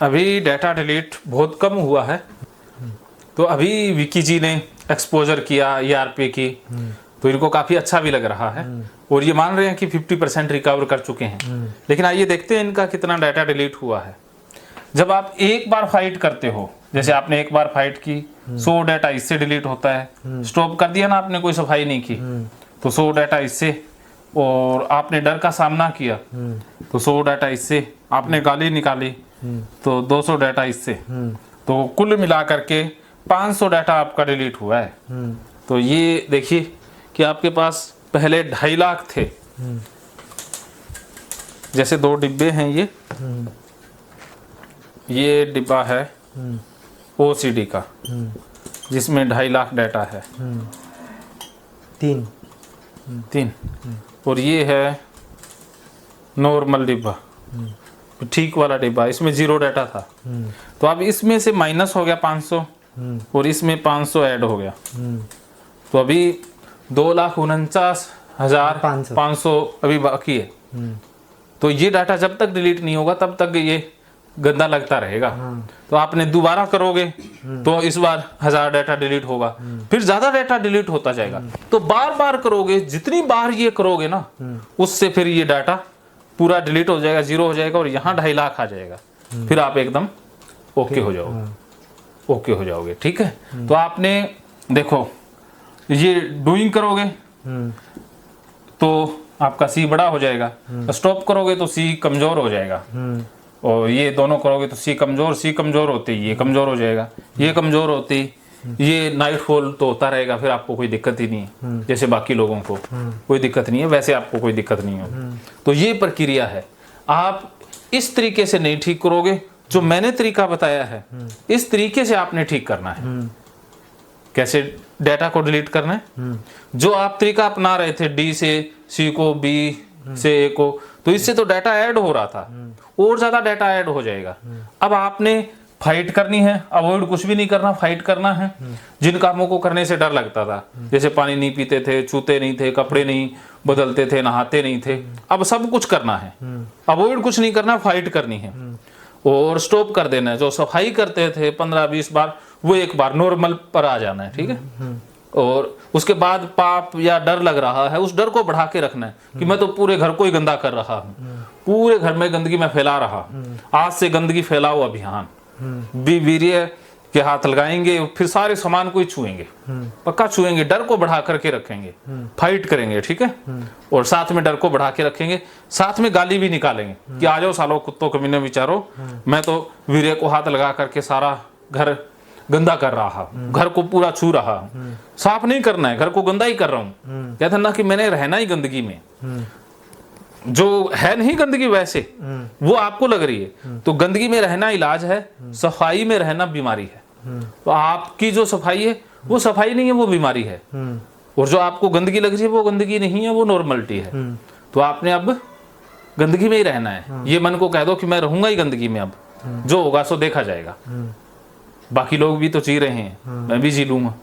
अभी डाटा डिलीट बहुत कम हुआ है। तो अभी विकी जी ने एक्सपोजर किया ERP की, तो इनको काफ़ी अच्छा भी लग रहा है और ये मान रहे हैं कि 50% रिकवर कर चुके हैं। लेकिन आइए देखते हैं इनका कितना डाटा डिलीट हुआ है। जब आप एक बार फाइट करते हो, जैसे आपने एक बार फाइट की, 100 डाटा इससे डिलीट होता है। स्टॉप कर दिया ना आपने, कोई सफाई नहीं की, तो 100 डाटा इससे, और आपने डर का सामना किया तो 100 डाटा इससे, आपने गाली निकाली तो 200 डाटा इससे, तो कुल मिला करके 500 डाटा आपका डिलीट हुआ है। तो ये देखिए कि आपके पास पहले 2.5 लाख थे, जैसे 2 डिब्बे हैं ये डिब्बा है OCD का जिसमें 2.5 लाख डाटा है, 3 और ये है नॉर्मल डिब्बा, ठीक वाला डिब्बा, इसमें 0 डाटा था। तो अब इसमें से माइनस हो गया 500 और इसमें 500 ऐड हो गया, तो अभी 2,49,500 अभी बाकी है। तो ये डाटा जब तक डिलीट नहीं होगा तब तक ये गंदा लगता रहेगा। तो आपने दोबारा करोगे तो इस बार 1000 डाटा डिलीट होगा, फिर ज्यादा डाटा डिलीट होता जाएगा। तो बार बार करोगे, जितनी बार ये करोगे ना उससे फिर ये डाटा पूरा डिलीट हो जाएगा, 0 हो जाएगा और यहाँ 2.5 लाख आ जाएगा, फिर आप एकदम ओके हो जाओगे, ओके हो जाओगे। ठीक है, तो आपने देखो ये डूइंग करोगे तो आपका सी बड़ा हो जाएगा। स्टॉप करोगे तो सी कमजोर हो जाएगा, और ये दोनों करोगे तो सी कमजोर होते ही ये कमजोर हो जाएगा, ये कमजोर होते ही ये नाइट फॉल तो होता रहेगा, फिर आपको कोई दिक्कत ही नहीं है। जैसे बाकी लोगों को कोई दिक्कत नहीं है, वैसे आपको कोई दिक्कत नहीं होगी। तो ये प्रक्रिया है, आप इस तरीके से नहीं ठीक करोगे, जो मैंने तरीका बताया है इस तरीके से आपने ठीक करना है। कैसे डेटा को डिलीट करना है, जो आप तरीका अपना रहे थे डी से सी को, बी से ए को, तो इससे तो डाटा ऐड हो रहा था, और ज्यादा डाटा ऐड हो जाएगा। अब आपने फाइट करनी है, अवॉइड कुछ भी नहीं करना, फाइट करना है। जिन कामों को करने से डर लगता था, जैसे पानी नहीं पीते थे, छूते नहीं थे, कपड़े नहीं बदलते थे, नहाते नहीं थे, अब सब कुछ करना है। अवॉइड कुछ नहीं करना, फाइट करनी है और स्टॉप कर देना है। जो सफाई करते थे 15-20 बार, वो एक बार नॉर्मल पर आ जाना है, ठीक है। और उसके बाद पाप या डर लग रहा है, उस डर को बढ़ा के रखना है कि मैं तो पूरे घर को ही गंदा कर रहा हूँ, पूरे घर में गंदगी मैं फैला रहा हूँ। आज से गंदगी फैलाओ अभियान, वीर्य के हाथ लगाएंगे, फिर सारे सामान को ही छुएंगे, पक्का छुएंगे, डर को बढ़ा करके रखेंगे, फाइट करेंगे, ठीक है। और साथ में डर को बढ़ा के रखेंगे, साथ में गाली भी निकालेंगे कि आ जाओ सालो कुत्तों कमीने विचारो, मैं तो वीर्य को हाथ लगा करके सारा घर गंदा कर रहा हूं, घर को पूरा छू रहा हूं। साफ नहीं करना है, घर को गंदा ही कर रहा हूं। कहते ना कि मैंने रहना ही गंदगी में, जो है नहीं गंदगी वैसे वो आपको लग रही है। तो गंदगी में रहना इलाज है, सफाई में रहना बीमारी है। तो आपकी जो सफाई है वो सफाई नहीं है, वो बीमारी है। और जो आपको गंदगी लग रही है वो गंदगी नहीं है, वो नॉर्मलिटी है। तो आपने अब गंदगी में ही रहना है। ये मन को कह दो कि मैं रहूंगा ही गंदगी में, अब जो होगा सो देखा जाएगा, बाकी लोग भी तो जी रहे हैं, मैं भी जी लूंगा।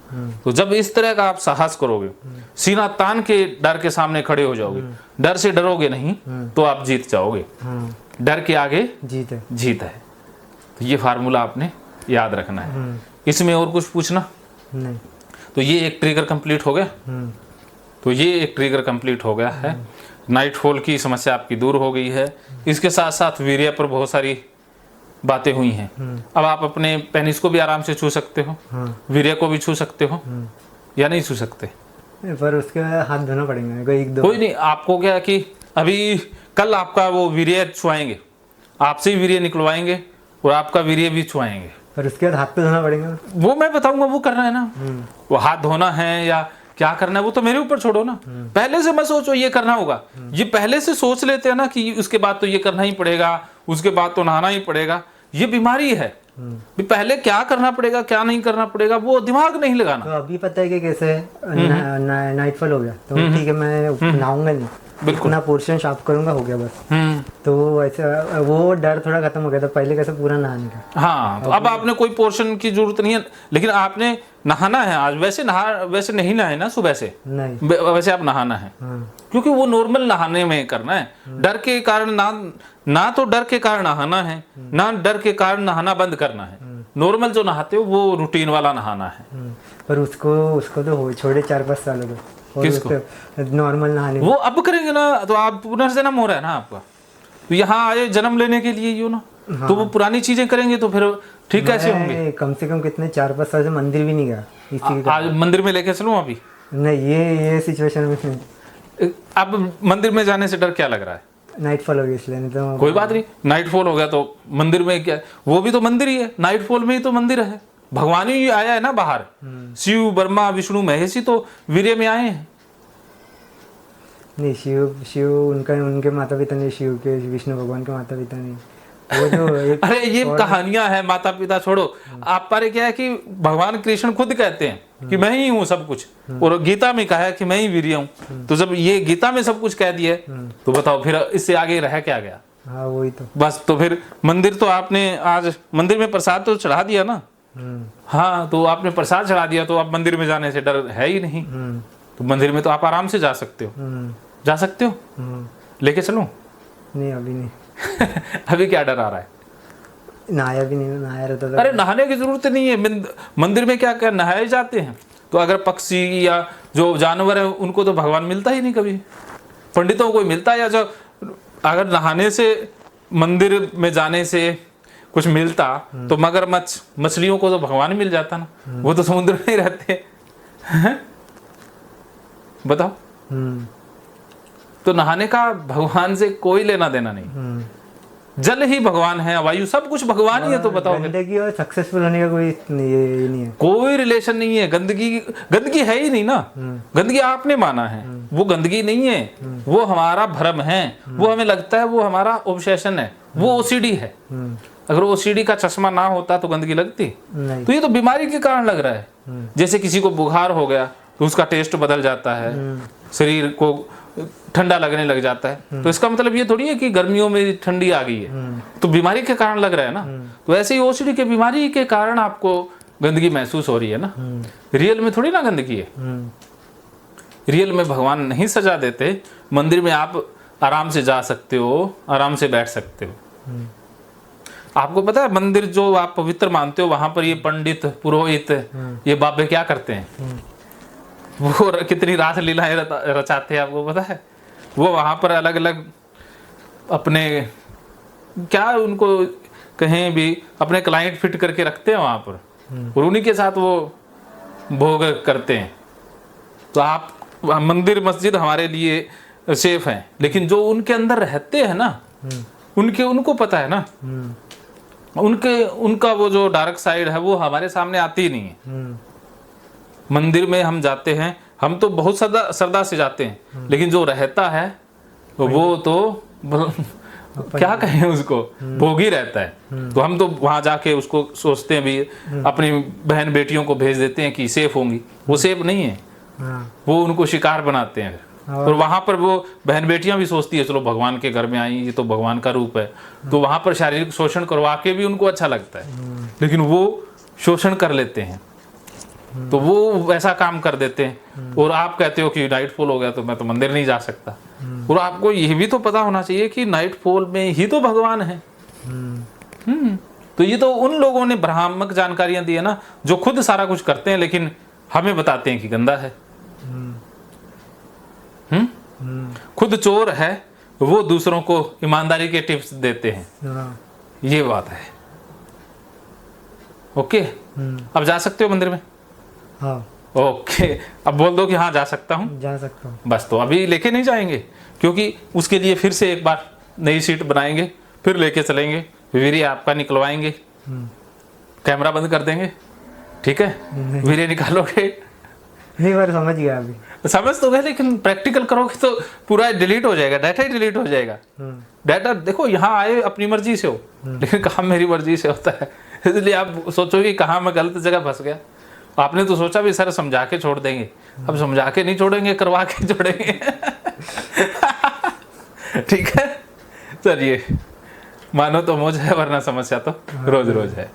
तो जब इस तरह का आप साहस करोगे, सीना तान के डर के सामने खड़े हो जाओगे, डर से डरोगे नहीं, तो आप जीत जाओगे। डर के आगे जीत है। तो ये फार्मूला आपने याद रखना है। इसमें और कुछ पूछना नहीं। तो ये एक ट्रिगर कंप्लीट हो गया। तो ये एक ट्रिगर कंप्लीट हो गया है। नाइट फॉल की समस्या आपकी दूर हो गई है। इसके साथ साथ वीर्य पर बहुत सारी बातें हुई हैं। अब आप अपने पेनिस को भी आराम से छू सकते हो, वीर्य को भी छू सकते हो, या नहीं छू सकते? पर उसके हाथ धोना पड़ेगा एक दो। कोई नहीं, आपको क्या कि अभी कल आपका वो वीर्य छुआएंगे, आपसे ही वीर्य निकलवाएंगे और आपका वीर्य भी छुआएंगे। पर उसके बाद हाथ तो धोना पड़ेगा। वो मैं बताऊंगा, वो करना है ना। वो हाथ धोना है या क्या करना है वो तो मेरे ऊपर छोड़ो ना। पहले से मत सोचो ये करना होगा, ये पहले से सोच लेते हैं ना कि उसके बाद तो ये करना ही पड़ेगा, उसके बाद तो नहाना ही पड़ेगा। ये बीमारी है। पहले क्या करना पड़ेगा क्या नहीं करना पड़ेगा वो दिमाग नहीं लगाना। तो अभी पता है कि कैसे नाइटफॉल हो गया तो ठीक है, मैं नहाऊंगा नहीं, बिल्कुल अपना पोर्शन साफ करूंगा, हो गया बस। तो ऐसा वो डर थोड़ा खत्म हो गया था, पहले कैसे पूरा नहाने का। हाँ, तो अब आपने कोई पोर्शन की जरूरत नहीं है, लेकिन आपने नहाना है आज। वैसे नहीं नहाए ना सुबह से, नहीं वैसे आप नहाना है। क्योंकि वो नॉर्मल नहाने में करना है। डर के कारण ना तो डर के कारण नहाना है, ना डर के कारण नहाना बंद करना है। नॉर्मल जो नहाते हो वो रूटीन वाला नहाना है। पर उसको तो हो छोड़े 4-5 साल हो गए। किसको? नॉर्मल नहाने वो अब करेंगे ना, तो आप पुनर्जन्म हो रहा है ना आपका, तो यहाँ आए जन्म लेने के लिए ही हो ना। तो वो पुरानी चीजें करेंगे तो फिर ठीक कैसे होंगे? कम से कम कितने 4-5 साल से मंदिर भी नहीं गया। आज मंदिर में लेके चलूं अभी? नहीं, ये सिचुएशन में नहीं। अब मंदिर में जाने से डर क्या लग रहा है? नाइटफॉल हो गया इसलिए। नहीं तो कोई बात नहीं, नाइटफॉल हो गया तो मंदिर में क्या, वो भी तो मंदिर ही है। नाइटफॉल में ही तो मंदिर है, भगवान ही आया है ना बाहर। शिव ब्रह्मा विष्णु महेश ही तो वीर्य में आए हैं। नहीं, शिव उनके माता पिता नहीं, शिव के विष्णु भगवान के माता पिता नहीं। वो जो अरे ये कहानियां हैं, माता पिता छोड़ो। आप पर क्या है कि भगवान कृष्ण खुद कहते हैं कि मैं ही हूँ सब कुछ, और गीता में कहा है कि मैं ही वीर्य हूँ। तो जब ये गीता में सब कुछ कह दिया तो बताओ फिर इससे आगे रह क्या गया? हाँ वही तो बस। तो फिर मंदिर तो आपने आज मंदिर में प्रसाद तो चढ़ा दिया ना। हाँ, तो आपने प्रसाद चढ़ा दिया तो आप मंदिर में जाने से डर है ही नहीं। तो मंदिर में तो आप आराम से जा सकते हो। जा सकते हो? लेके चलूं? नहीं अभी नहीं। अभी क्या डर आ रहा है? नहाया भी नहीं, नहाया रहता था। अरे नहाने की जरूरत नहीं है, मंदिर में क्या नहाए जाते हैं। तो अगर पक्षी या जो जानवर है उनको तो भगवान मिलता ही नहीं कभी, पंडितों को मिलता है। या जो अगर नहाने से मंदिर में जाने से कुछ मिलता तो मगरमच्छ मछलियों को तो भगवान मिल जाता ना, वो तो समुद्र में ही रहते हैं। बताओ। तो नहाने का भगवान से कोई लेना देना नहीं। जल ही भगवान है, वायु सब कुछ भगवान ही है। तो बताओ गंदगी और सक्सेसफुल होने का कोई ये नहीं है, कोई रिलेशन नहीं है। गंदगी है ही नहीं ना। गंदगी आपने माना है, वो गंदगी नहीं है, वो हमारा भ्रम है। वो हमें लगता है वो हमारा ऑब्सेशन है, वो ओसीडी है। अगर ओसीडी का चश्मा ना होता तो गंदगी लगती नहीं। तो ये तो बीमारी के कारण लग रहा है। जैसे किसी को बुखार हो गया तो उसका टेस्ट बदल जाता है, शरीर को ठंडा लगने लग जाता है। तो इसका मतलब ये थोड़ी है कि गर्मियों में ठंडी आ गई है, तो बीमारी के कारण लग रहा है ना। तो ऐसे ही ओसीडी के बीमारी के कारण आपको गंदगी महसूस हो रही है ना। रियल में थोड़ी ना गंदगी है। रियल में भगवान नहीं सजा देते। मंदिर में आप आराम से जा सकते हो, आराम से बैठ सकते हो। आपको पता है मंदिर जो आप पवित्र मानते हो, वहां पर ये पंडित पुरोहित ये बाबे क्या करते हैं? वो कितनी रास लीलाएं रचाते हैं, आपको पता है? वो वहां पर अलग अलग अपने क्या उनको कहीं भी अपने क्लाइंट फिट करके रखते हैं वहां पर, और उन्हीं के साथ वो भोग करते हैं। तो आप मंदिर मस्जिद हमारे लिए सेफ हैं, लेकिन जो उनके अंदर रहते हैं ना, उनको पता है ना, उनका वो जो डार्क साइड है वो हमारे सामने आती ही नहीं है। मंदिर में हम जाते हैं, हम तो बहुत श्रद्धा से जाते हैं, लेकिन जो रहता है वो तो क्या कहें उसको, भोगी रहता है। तो हम तो वहां जाके उसको सोचते हैं भी, अपनी बहन बेटियों को भेज देते हैं कि सेफ होंगी। वो सेफ नहीं है, वो उनको शिकार बनाते हैं। और वहां पर वो बहन बेटियां भी सोचती है चलो भगवान के घर में आई, ये तो भगवान का रूप है। तो वहां पर शारीरिक शोषण करवा के भी उनको अच्छा लगता है, लेकिन वो शोषण कर लेते हैं, तो वो वैसा काम कर देते हैं। और आप कहते हो कि नाइट फॉल हो गया तो मैं तो मंदिर नहीं जा सकता। और आपको ये भी तो पता होना चाहिए कि नाइट फॉल में ही तो भगवान है। तो ये तो उन लोगों ने भ्रामक जानकारियां दी है ना, जो खुद सारा कुछ करते हैं लेकिन हमें बताते हैं कि गंदा है। खुद चोर है, वो दूसरों को ईमानदारी के टिप्स देते हैं। ये बात है। ओके, अब जा सकते हो मंदिर में? हाँ। ओके, अब बोल दो कि हाँ जा सकता हूँ। जा सकता हूँ। बस, तो अभी लेके नहीं जाएंगे, क्योंकि उसके लिए फिर से एक बार नई सीट बनाएंगे, फिर लेके चलेंगे, वीर्य आपका निकलवाएंगे, कैमरा बंद कर देंगे, ठीक है? वीर्य निकालोगे। नहीं, बार समझ गया अभी। समझ तो गए, लेकिन प्रैक्टिकल करोगे तो पूरा डिलीट हो जाएगा, डाटा ही डिलीट हो जाएगा। डाटा देखो, यहाँ आए अपनी मर्जी से हो, लेकिन काम मेरी मर्जी से होता है। इसलिए आप सोचोगे कहाँ मैं गलत जगह फंस गया। आपने तो सोचा भी सर समझा के छोड़ देंगे, अब समझा के नहीं छोड़ेंगे, करवा के छोड़ेंगे। ठीक है, चलिए, मानो तो मौज है, वरना समस्या तो रोज रोज है।